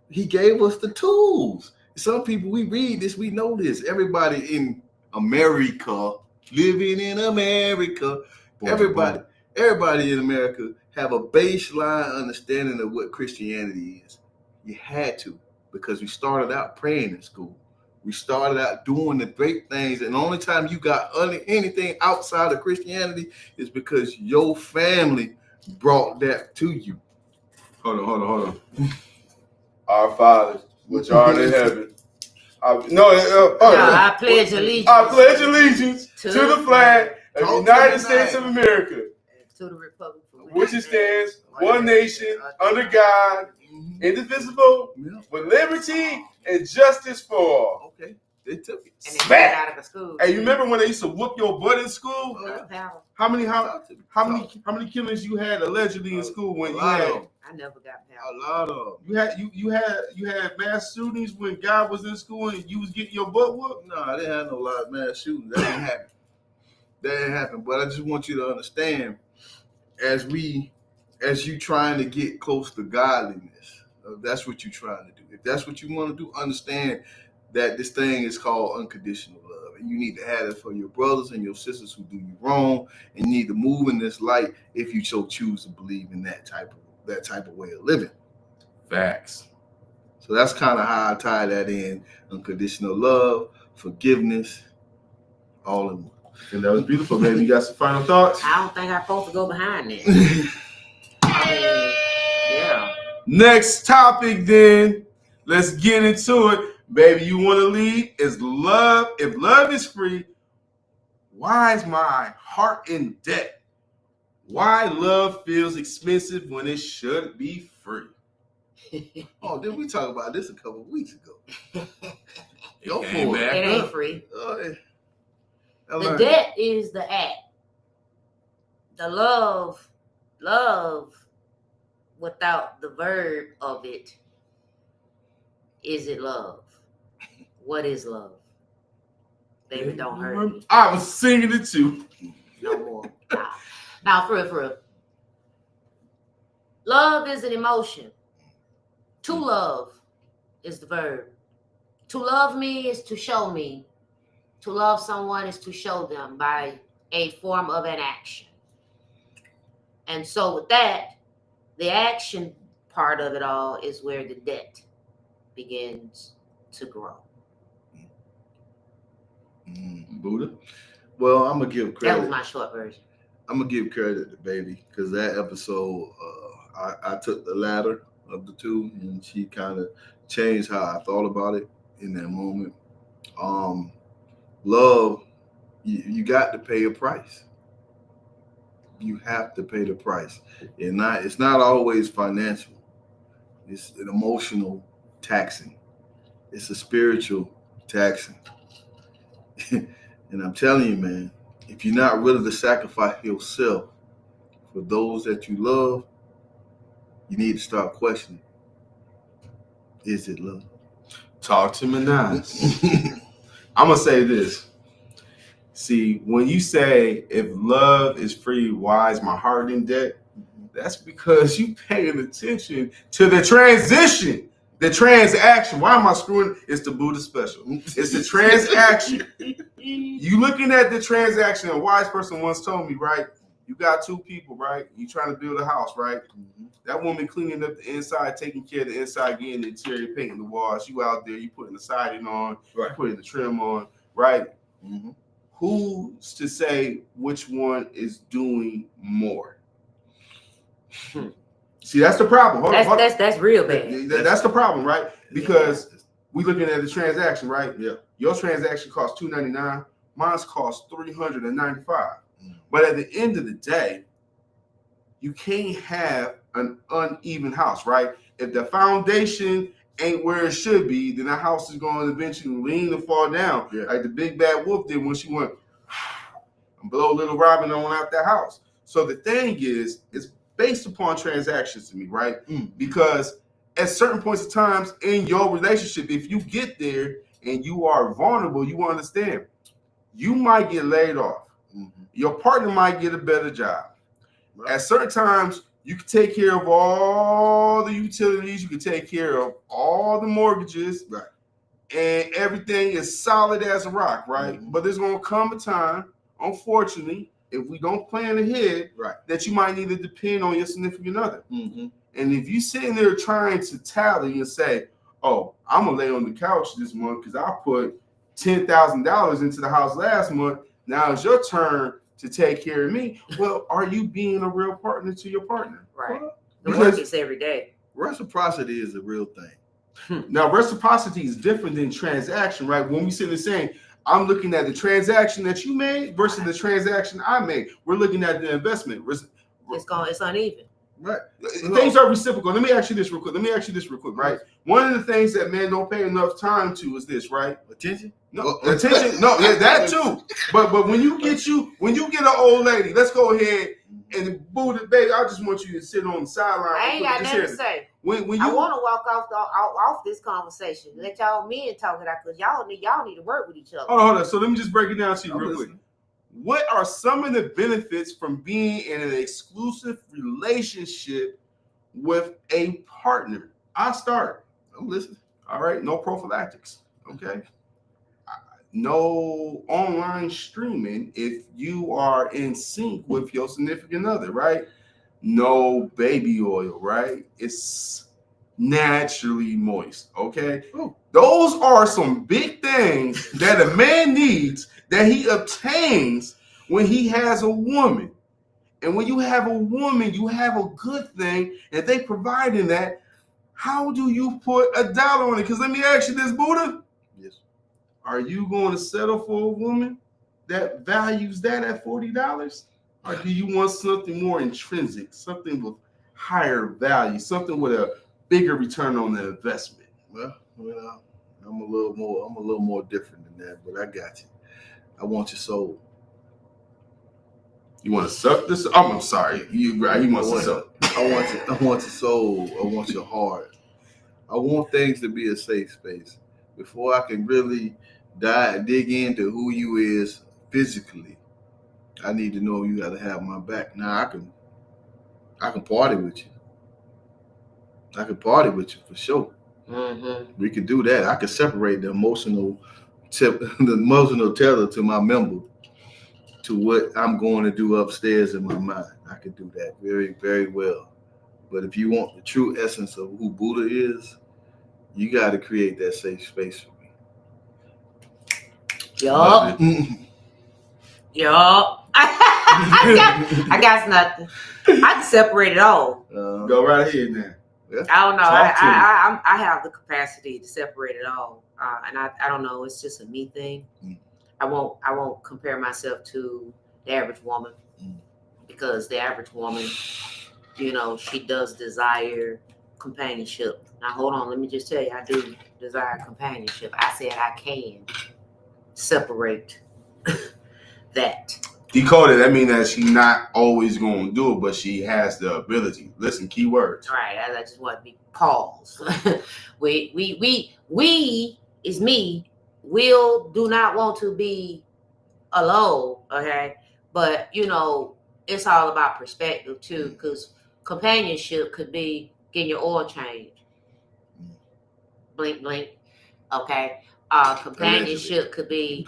He gave us the tools. Some people, we read this, we know this. Everybody in America, living in America, everybody in America have a baseline understanding of what Christianity is. You had to, because we started out praying in school. We started out doing the great things, and the only time you got anything outside of Christianity is because your family brought that to you. Hold on. Our Father, which art in heaven. I pledge allegiance. I pledge allegiance to the flag of the United States of America, to the republic for which it stands, one nation, under God, indivisible, with liberty and justice for all. Okay, they took it. And they got out of the school. Hey, you remember when they used to whoop your butt in school? How many killings you had allegedly in school when you had? I never got power. A lot of You had mass shootings when God was in school and you was getting your butt whooped? No, I didn't have no lot of mass shootings. That didn't happen. But I just want you to understand, as you trying to get close to godliness, that's what you're trying to do. If that's what you want to do, understand that this thing is called unconditional love, and you need to have it for your brothers and your sisters who do you wrong, and you need to move in this light if you so choose to believe in that type of way of living. Facts. So that's kind of how I tie that in: unconditional love, forgiveness, all in one. And that was beautiful, baby. You got some final thoughts? I don't think I'm supposed to go behind that. Yeah. Next topic, then. Let's get into it. Baby, you want to lead? Is love. If love is free, why is my heart in debt? Why love feels expensive when it should be free? Oh, did we talk about this a couple of weeks ago? Go for it. It ain't free. The debt is the act. The love without the verb of it, is it love? What is love? Baby, don't hurt me. I was singing it too. No more. Now, for real. Love is an emotion. To love is the verb. To love me is to show me. To love someone is to show them by a form of an action. And so with that, the action part of it all is where the debt begins to grow. Buddha? Well, I'm going to give credit. That was my short version. I'm going to give credit to Baby because that episode, I took the latter of the two and she kind of changed how I thought about it in that moment. Love, you got to pay a price. You have to pay the price. It's not always financial. It's an emotional taxing. It's a spiritual taxing. And I'm telling you, man, if you're not willing to sacrifice yourself for those that you love, you need to start questioning. Is it love? Talk to me nice. I'm going to say this. See, when you say, if love is free, why is my heart in debt? That's because you paying attention to the transition, the transaction. Why am I screwing? It's the Buddha special. It's the transaction. You looking at the transaction. A wise person once told me, right? You got two people, right? You trying to build a house, right? That woman cleaning up the inside, taking care of the inside, getting the interior, painting the walls. You out there, you putting the siding on, you putting the trim on, right? Mm-hmm. Who's to say which one is doing more? See, that's the problem. That's real bad. That's the problem, right? Because we looking at the transaction, right? Yeah. Your transaction costs $299. Mine's cost $395. But at the end of the day, you can't have an uneven house, right? If the foundation ain't where it should be, then the house is going to eventually lean and fall down, like the big bad wolf did when she went and blow little Robin on out that house. So the thing is, it's based upon transactions to me, right? Because at certain points of times in your relationship, if you get there and you are vulnerable, you understand you might get laid off. Your partner might get a better job. At certain times, you can take care of all the utilities. You can take care of all the mortgages. Right. And everything is solid as a rock, right? But there's going to come a time, unfortunately, if we don't plan ahead, that you might need to depend on your significant other. And if you're sitting there trying to tally and say, oh, I'm going to lay on the couch this month because I put $10,000 into the house last month. Now it's your turn to take care of me. Well, are you being a real partner to your partner? Right. The work is every day. Reciprocity is a real thing. Now, reciprocity is different than transaction, right? When we sit there saying, I'm looking at the transaction that you made versus the transaction I made. We're looking at the investment. It's uneven. Right. Things are reciprocal. Let me ask you this real quick, right? One of the things that men don't pay enough time to is this, right? Attention? No, attention. No, yeah, that too. But when you get an old lady, let's go ahead and boo the baby. I just want you to sit on the sideline. I ain't got nothing to say. When you, I want to walk off this conversation. Let y'all men talk it out because y'all need to work with each other. Hold on. So let me just break it down to you real quick. What are some of the benefits from being in an exclusive relationship with a partner? I'll start. I'm listening. All right. No prophylactics. Okay. No online streaming if you are in sync with your significant other, right? No baby oil, right? It's naturally moist, okay? Ooh. Those are some big things that a man needs that he obtains when he has a woman. And when you have a woman, you have a good thing, and they providing that. How do you put $1 on it? Because let me ask you this, Buddha. Yes. Are you going to settle for a woman that values that at $40? Or do you want something more intrinsic, something with higher value, something with a bigger return on the investment? Well, I'm a little more different than that, but I got you. I want your soul. You want to suck this? I'm sorry. You right? He wants to suck. I want your soul. I want your heart. I want things to be a safe space before I can really dig into who you is physically. I need to know you got to have my back. Now I can party with you. I can party with you for sure. Mm-hmm. We could do that. I could separate the emotional tether to my member to what I'm going to do upstairs in my mind. I could do that very, very well. But if you want the true essence of who Buddha is, you got to create that safe space for me. Yup. Yup. I got nothing. I can separate it all. Go right ahead now. Yeah. I don't know. Talk to me. I have the capacity to separate it all, and I don't know. It's just a me thing. I won't compare myself to the average woman because the average woman, she does desire companionship. Now hold on, let me just tell you, I do desire companionship. I said I can separate that. Decoded, that means that she's not always going to do it, but she has the ability. Listen, key words. All right, I just want to be paused. we is me. Do not want to be alone, okay? But it's all about perspective too, because companionship could be getting your oil changed. Blink, blink. Okay. Companionship could be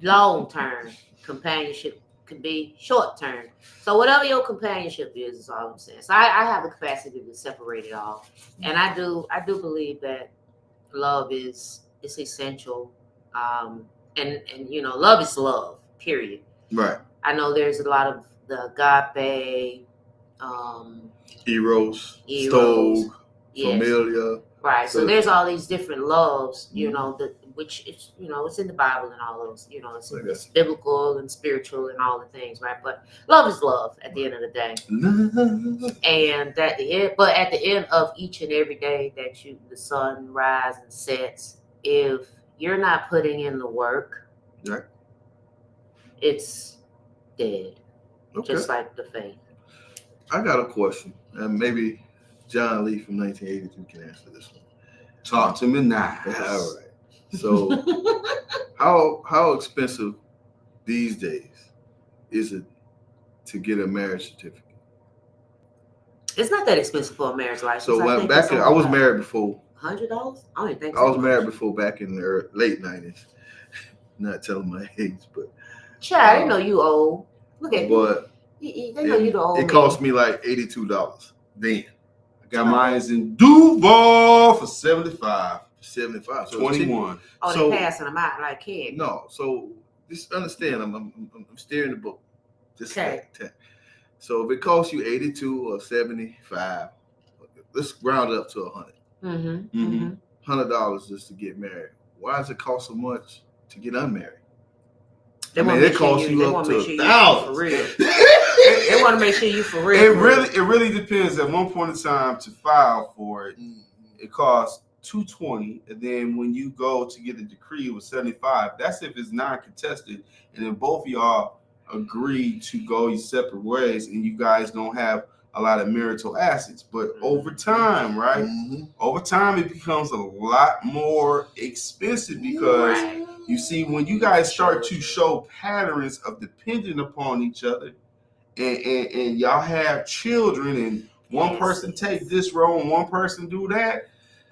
long term. Companionship could be short term. So whatever your companionship is all I'm saying. So I have the capacity to separate it all, and I do believe that love is essential. And love is love. Period. Right. I know there's a lot of the agape, Eros, Stove, yes. Familia. Right. So there's all these different loves, which is, it's in the Bible and all those, it's biblical and spiritual and all the things, right? But love is love at the end of the day. Love. And at the end of each and every day that the sun rises and sets, if you're not putting in the work, right, it's dead. Okay. Just like the faith. I got a question, and maybe John Lee from 1982 can answer this one. Talk to me now. All right. So, how expensive these days is it to get a marriage certificate? It's not that expensive for a marriage license. So I was married before. $100? I don't think I was married before back in the late 90s. Not telling my age, but. Child, I didn't know you old. Look at you. But They know you the old it cost me like $82 then. I got mine in Duval for 75. 75. So 21. Oh, they passing them out like kids. No, so just understand, I'm steering the boat. Just okay. So if it costs you 82 or 75, let's round it up to 100. $100 just to get married. Why does it cost so much to get unmarried? It costs you up to thousands. For real. They want to make sure you for real. It really depends. At one point in time, to file for it, it costs $220, and then when you go to get a decree, it was $75. That's if it's non-contested, and then both of y'all agree to go your separate ways, and you guys don't have a lot of marital assets. But over time, right? Over time, it becomes a lot more expensive because you see, when you guys start to show patterns of depending upon each other, and y'all have children, and one person take this role and one person do that,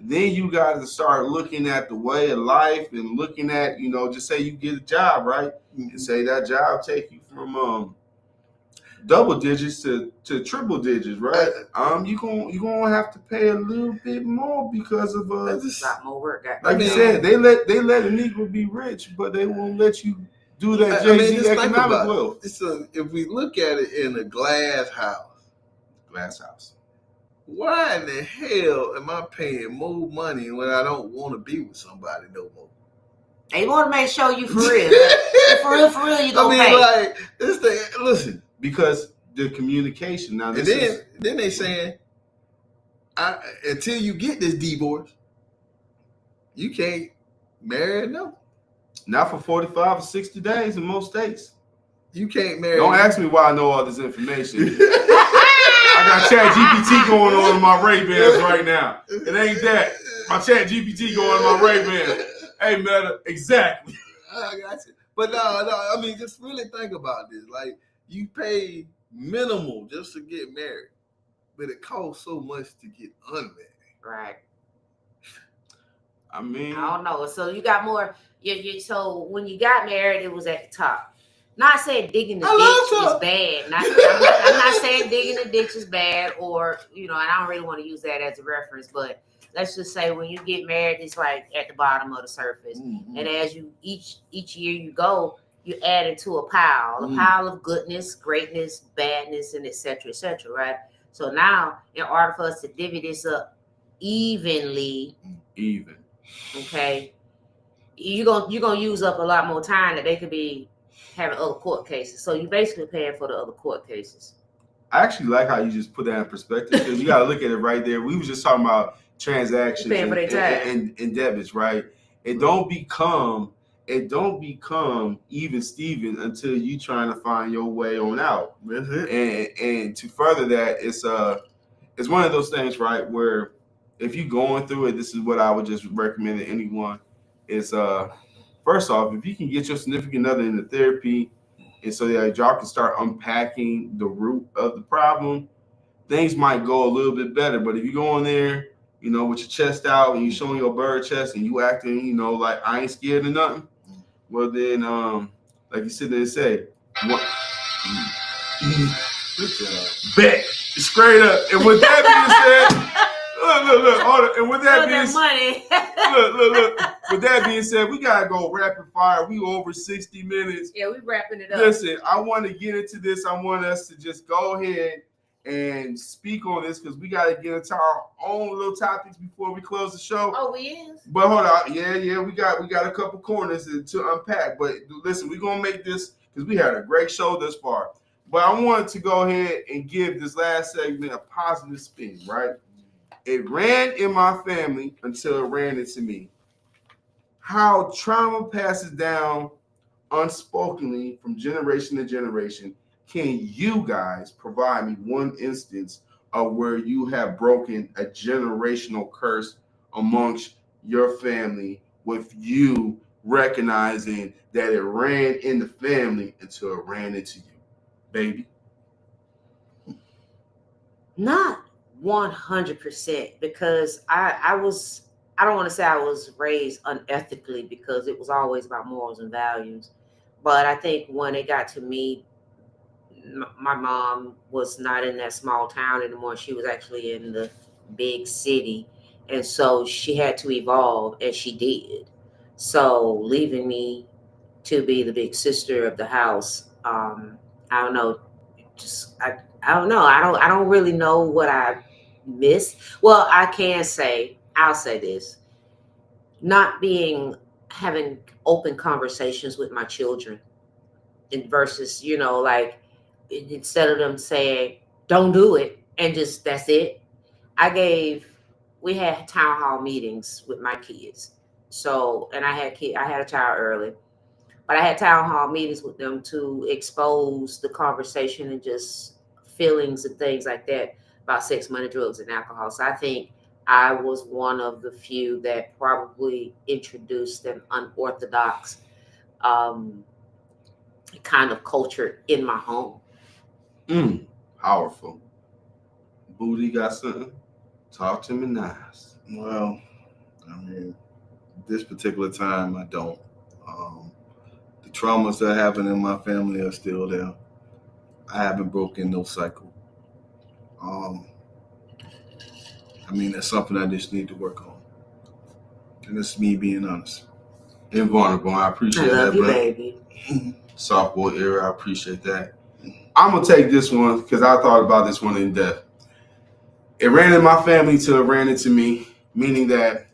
then you got to start looking at the way of life and looking at, just say you get a job, right? And say that job take you from double digits to triple digits, right? You gonna have to pay a little bit more because of a lot more work. Like you said, they let a Negro be rich, but they won't let you do that Jay-Z economic wealth. So if we look at it in a glass house, why in the hell am I paying more money when I don't want to be with somebody no more? They want to make sure you for real. for real, you gonna pay. Listen. Because the communication now. Then they saying, until you get this divorce, you can't marry no. Not for 45 or 60 days in most states. You can't marry. Don't ask me why I know all this information. I got Chat GPT going on in my Ray-Bans right now. It ain't that. My Chat GPT going on in my Ray-Bans. Hey, Meta, exactly. I got you. But no, I mean, just really think about this. Like, you pay minimal just to get married, but it costs so much to get unmarried. Right. I mean, I don't know. So you got more. So when you got married, it was at the top. Not saying digging the ditch is bad. I'm not saying digging the ditch is bad, or and I don't really want to use that as a reference. But let's just say when you get married, it's like at the bottom of the surface, and as you each year you go, you add into a pile of goodness, greatness, badness, and etc. Right. So now, in order for us to divvy this up evenly, okay, you're gonna use up a lot more time that they could be having other court cases. So you're basically paying for the other court cases. I actually like how you just put that in perspective, because you got to look at it right there. We was just talking about transactions and debits, right? It don't become even Steven until you trying to find your way on out. And to further that, it's one of those things, right, where if you're going through it, this is what I would just recommend to anyone is first off, if you can get your significant other into therapy, and so that y'all can start unpacking the root of the problem, things might go a little bit better. But if you go in there, with your chest out and you showing your bird chest and you acting, like I ain't scared of nothing, well then, like you sit there and say, what? Bet, straight up. And with that being said, look, hold on. And with that being said, look. With that being said, we gotta go rapid fire. We over 60 minutes. Yeah, we wrapping it up. Listen, I want to get into this. I want us to just go ahead and speak on this because we gotta get into our own little topics before we close the show. Oh, we is. But hold on, yeah, we got a couple corners to unpack. But listen, we're gonna make this because we had a great show thus far. But I wanted to go ahead and give this last segment a positive spin, right? It ran in my family until it ran into me. How trauma passes down unspokenly from generation to generation. Can you guys provide me one instance of where you have broken a generational curse amongst your family with you recognizing that it ran in the family until it ran into you? Baby? Not 100%, because I don't want to say I was raised unethically, because it was always about morals and values. But I think when it got to me, my mom was not in that small town anymore. She was actually in the big city. And so she had to evolve, and she did. So leaving me to be the big sister of the house, I don't know. I don't know. I don't really know what I missed. Well, I'll say this. Not having open conversations with my children, and versus, instead of them saying, don't do it, and just, that's it. We had town hall meetings with my kids. So, and I had a child early, but I had town hall meetings with them to expose the conversation and just feelings and things like that about sex, money, drugs, and alcohol. So I think I was one of the few that probably introduced an unorthodox kind of culture in my home. Powerful. Booty got something? Talk to me nice. Well, I mean, this particular time, I don't. The traumas that happened in my family are still there. I haven't broken no cycle. I mean, that's something I just need to work on. And it's me being honest. And vulnerable. I appreciate that. I love you, baby. Softball era, I appreciate that. I'm going to take this one because I thought about this one in depth. It ran in my family till it ran into me, meaning that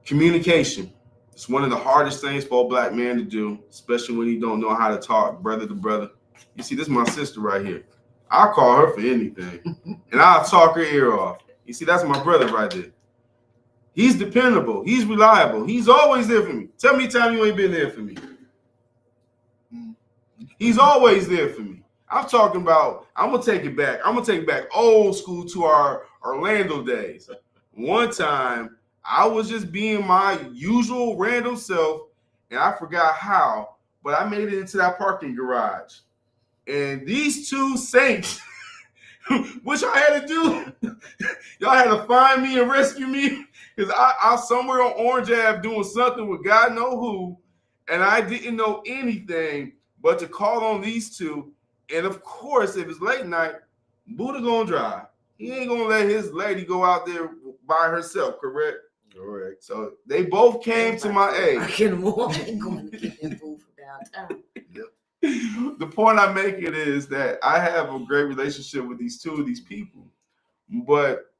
communication is one of the hardest things for a black man to do, especially when he don't know how to talk brother to brother. You see, this is my sister right here. I'll call her for anything, and I'll talk her ear off. You see, that's my brother right there. He's dependable. He's reliable. He's always there for me. Tell me time you ain't been there for me. He's always there for me. I'm talking about, I'm going to take it back. I'm going to take it back old school to our Orlando days. One time, I was just being my usual random self, and I forgot how, but I made it into that parking garage. And these two saints, what y'all had to do, y'all had to find me and rescue me, because I was somewhere on Orange Ave doing something with God know who, and I didn't know anything but to call on these two. And of course, if it's late night, Buddha gonna drive. He ain't gonna let his lady go out there by herself, correct? Correct. So they both came to my aid. In the morning, going to get that food from downtown. The point I'm making is that I have a great relationship with these two of these people, but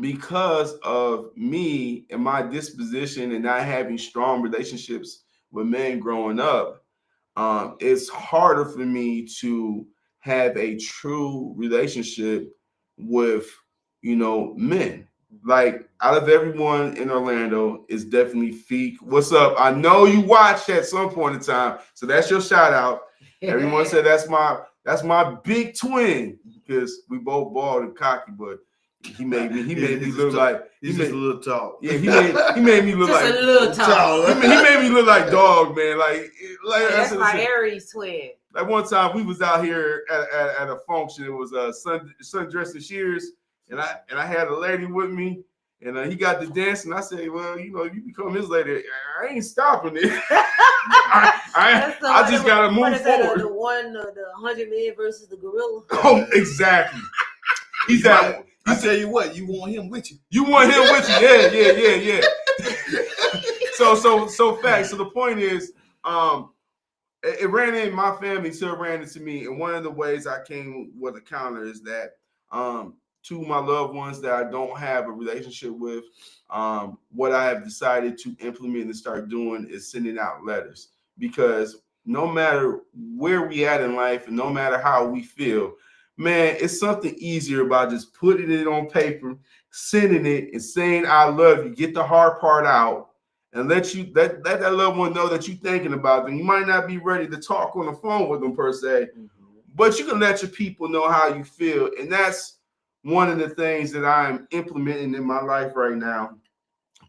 because of me and my disposition and not having strong relationships with men growing up, it's harder for me to have a true relationship with, men. Like out of everyone in Orlando, is definitely Feek. What's up? I know you watched at some point in time, so that's your shout out. Everyone said that's my big twin, because we both bald and cocky, but he made me look like he's just a little tall. Yeah, he made me look just like a little tall. He made me look like dog, man. Like that's my Aries twin. Like one time we was out here at a function. It was sun dressed in shears, and I had a lady with me, and he got to dancing. I said, well, you become his lady. I ain't stopping it. I just gotta move forward. The 100 men versus the gorilla. Oh, exactly. He's that. I tell you what, you want him with you. You want him with you. Yeah. So fact. So the point is, it ran in my family, so it ran into me. And one of the ways I came with a counter is that two of my loved ones that I don't have a relationship with, what I have decided to implement and start doing is sending out letters. Because no matter where we at in life and no matter how we feel, man, it's something easier about just putting it on paper, sending it, and saying I love you. Get the hard part out, and let that loved one know that you're thinking about them. You might not be ready to talk on the phone with them per se, but you can let your people know how you feel. And that's one of the things that I'm implementing in my life right now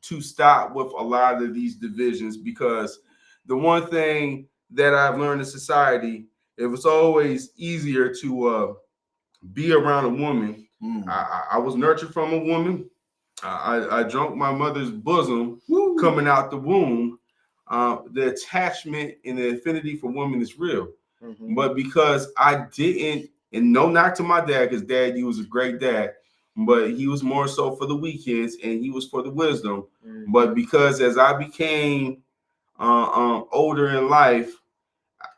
to stop with a lot of these divisions. Because the one thing that I've learned in society, it was always easier to be around a woman. I was nurtured from a woman. I drunk my mother's bosom coming out the womb. The attachment and the affinity for women is real. But because I didn't, and no knock to my dad, because dad, he was a great dad, but he was more so for the weekends and he was for the wisdom. But because as I became older in life,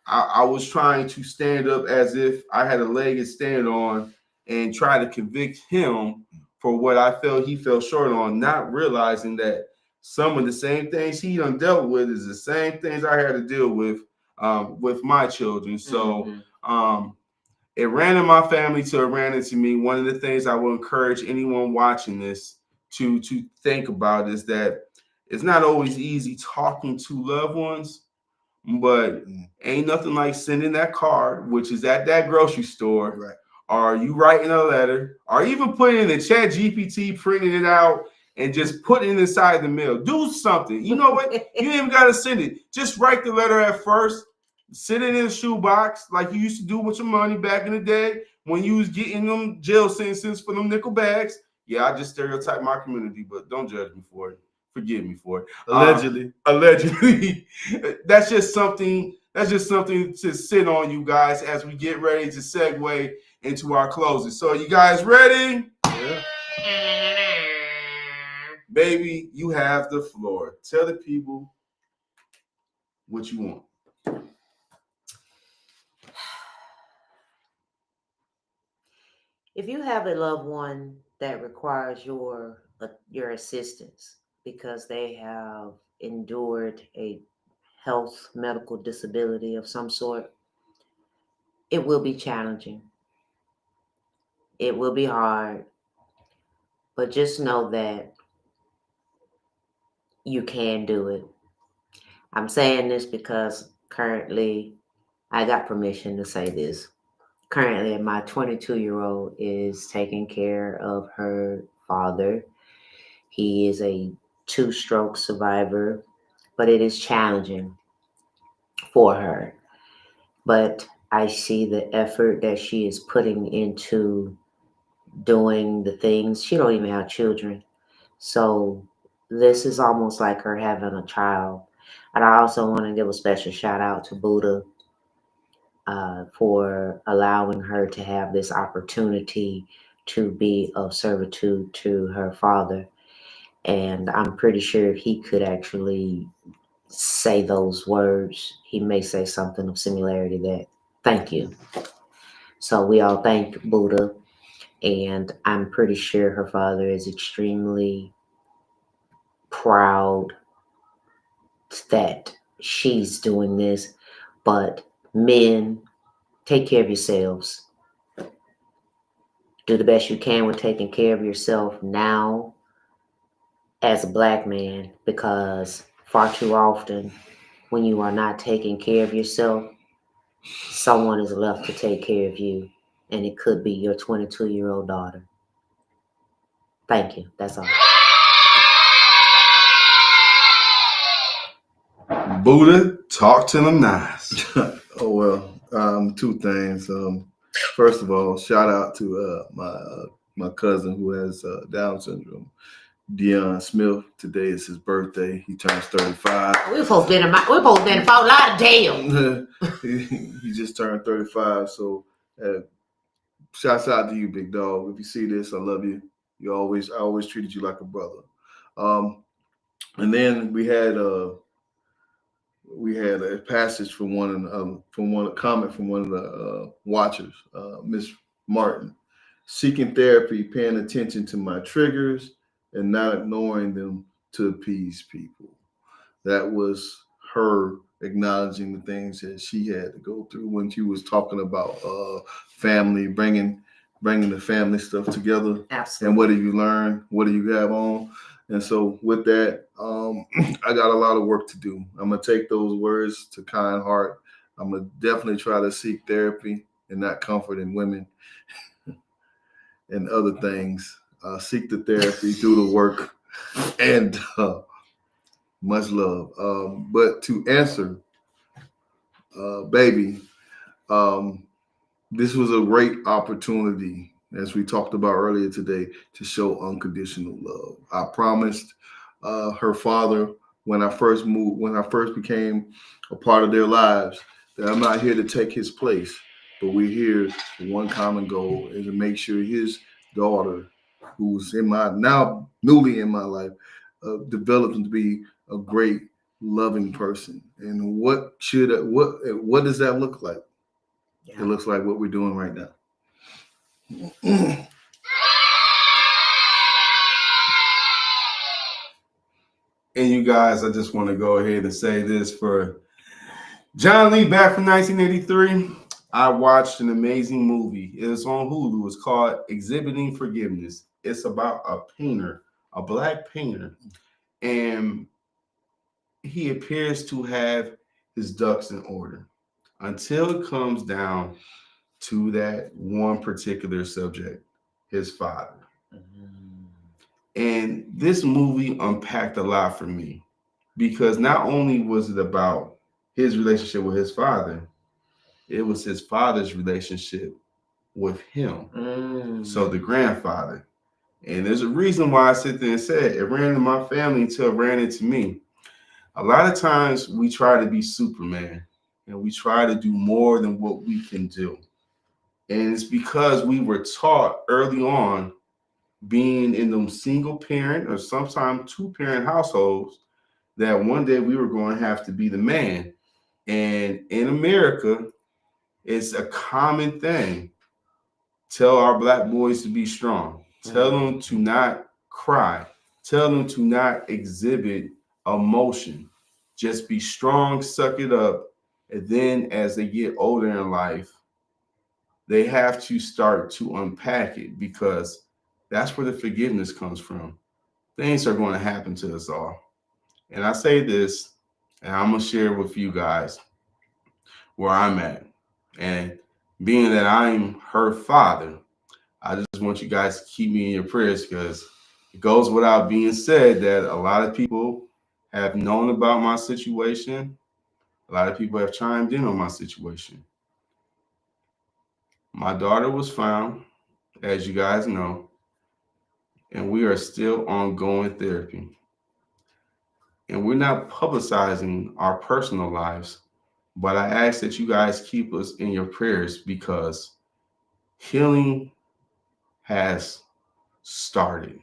I was trying to stand up as if I had a leg to stand on and try to convict him for what I felt he fell short on, not realizing that some of the same things he done dealt with is the same things I had to deal with my children. So it ran in my family till it ran into me. One of the things I will encourage anyone watching this to think about is that it's not always easy talking to loved ones, but ain't nothing like sending that card, which is at that grocery store, right? Or you writing a letter, or even putting in the chat GPT, printing it out, and just putting it inside the mail. Do something. You know what? You ain't even got to send it. Just write the letter at first. Sit it in a shoebox like you used to do with your money back in the day when you was getting them jail sentences for them nickel bags. Yeah, I just stereotype my community, but don't judge me for it. Forgive me for it. Allegedly. That's just something to sit on, you guys, as we get ready to segue into our closing. So you guys ready? Yeah. Baby, you have the floor. Tell the people what you want. If you have a loved one that requires your assistance because they have endured a health medical disability of some sort, it will be challenging. It will be hard. But just know that you can do it. I'm saying this because currently I got permission to say this. Currently, my 22-year-old is taking care of her father. He is a two-stroke survivor, but it is challenging for her. But I see the effort that she is putting into doing the things. She don't even have children. So this is almost like her having a child. And I also want to give a special shout out to Buddha for allowing her to have this opportunity to be of servitude to her father. And I'm pretty sure if he could actually say those words, he may say something of similarity that thank you. So we all thank Buddha, and I'm pretty sure her father is extremely proud that she's doing this. But men, take care of yourselves. Do the best you can with taking care of yourself now as a black man, because far too often when you are not taking care of yourself, someone is left to take care of you, and it could be your 22-year-old daughter. Thank you. That's all. Buddha, talk to them nice. Oh well, two things. First of all, shout out to my cousin who has Down syndrome, Dion Smith. Today is his birthday. He turns 35. We're supposed to be in Fort Lauderdale. He just turned 35. So shouts out to you, big dog. If you see this, I love you. I always treated you like a brother. And then we had a passage from a comment from one of the watchers, Miss Martin. Seeking therapy, paying attention to my triggers, and not ignoring them to appease people. That was her acknowledging the things that she had to go through when she was talking about family, bringing the family stuff together. Absolutely. And what do you learn? What do you have on? And so with that, I got a lot of work to do. I'm going to take those words to kind heart. I'm going to definitely try to seek therapy and not comfort in women and other things. Seek the therapy, do the work, and much love. But to answer, baby, this was a great opportunity, as we talked about earlier today, to show unconditional love. I promised her father when I first became a part of their lives, that I'm not here to take his place, but we're here for one common goal, is to make sure his daughter, who's now newly in my life, develops to be a great, loving person. And what does that look like? Yeah. It looks like what we're doing right now. And you guys, I just want to go ahead and say this for John Lee back from 1983. I watched an amazing movie. It was on Hulu. It's called Exhibiting Forgiveness. It's about a painter, a black painter, and he appears to have his ducks in order until it comes down to that one particular subject, his father. And this movie unpacked a lot for me, because not only was it about his relationship with his father, it was his father's relationship with him. So the grandfather. And there's a reason why I sit there and said it ran into my family until it ran into me. A lot of times we try to be Superman and we try to do more than what we can do. And it's because we were taught early on, being in them single parent or sometimes two parent households, that one day we were going to have to be the man. And in America, it's a common thing. Tell our black boys to be strong. Tell them to not cry. Tell them to not exhibit emotion. Just be strong, suck it up. And then as they get older in life, they have to start to unpack it, because that's where the forgiveness comes from. Things are going to happen to us all. And I say this, and I'm going to share with you guys where I'm at. And being that I'm her father, I just want you guys to keep me in your prayers, because It goes without being said that a lot of people have known about my situation. A lot of people have chimed in on my situation. My daughter was found, as you guys know, and we are still ongoing therapy. And we're not publicizing our personal lives, but I ask that you guys keep us in your prayers because healing has started.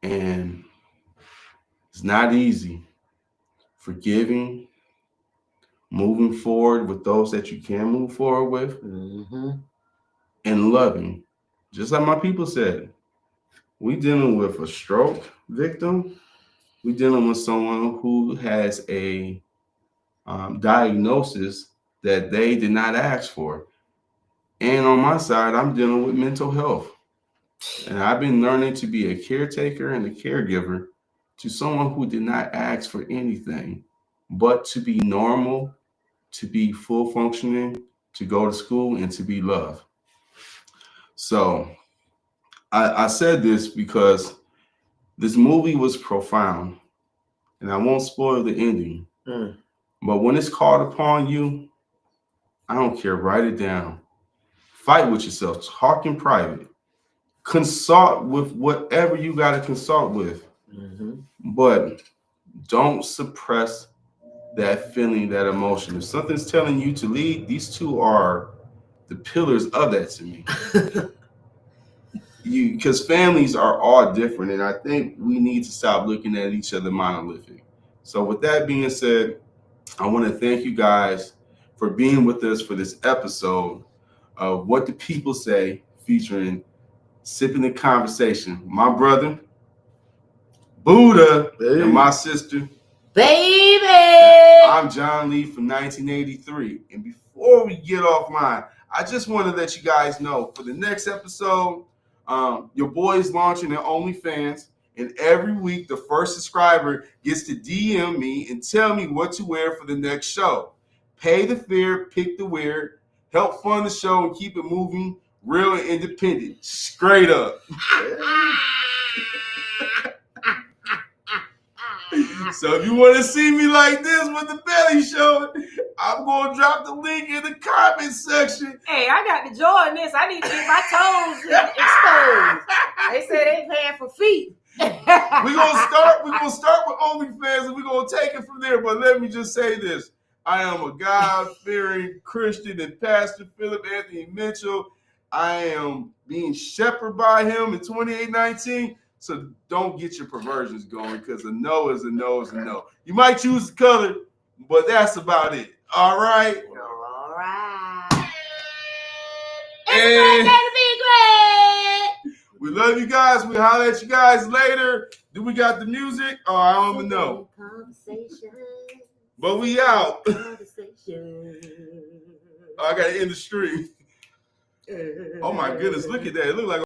And it's not easy. Forgiving, moving forward with those that you can move forward with, and loving. Just like my people said, we dealing with a stroke victim. We dealing with someone who has a diagnosis that they did not ask for. And on my side, I'm dealing with mental health. And I've been learning to be a caretaker and a caregiver to someone who did not ask for anything, but to be normal, to be full functioning, to go to school, and to be loved. So I said this because this movie was profound, and I won't spoil the ending. But when it's called upon you, I don't care, write it down. Fight with yourself, talk in private, consult with whatever you got to consult with. But don't suppress that feeling, that emotion. If something's telling you to lead, these two are the pillars of that to me. Because families are all different, and I think we need to stop looking at each other monolithic. So with that being said, I want to thank you guys for being with us for this episode of What the People Say, featuring Sipping the Conversation. My brother, Buddha, and my sister, Baby. I'm John Lee from 1983. And before we get offline, I just want to let you guys know for the next episode, your boy is launching their OnlyFans. And every week, the first subscriber gets to DM me and tell me what to wear for the next show. Pay the fare, pick the wear, help fund the show, and keep it moving real and independent. Straight up. So if you want to see me like this with the belly showing, I'm going to drop the link in the comment section. Hey, I got to join this. I need to get my toes exposed. They say they paying for feet. We're gonna start with OnlyFans and we're gonna take it from there. But let me just say this. I am a God-fearing Christian and Pastor Philip Anthony Mitchell. I am being shepherded by him in 2819. So don't get your perversions going, because a no is a no is a no. You might choose the color, but that's about it. All right? All right. And It's going to be great. we love you guys. We'll holler at you guys later. Do we got the music? Oh, I don't even know. But we out. Oh, I got to end the stream. Oh, my goodness. Look at that. It looked like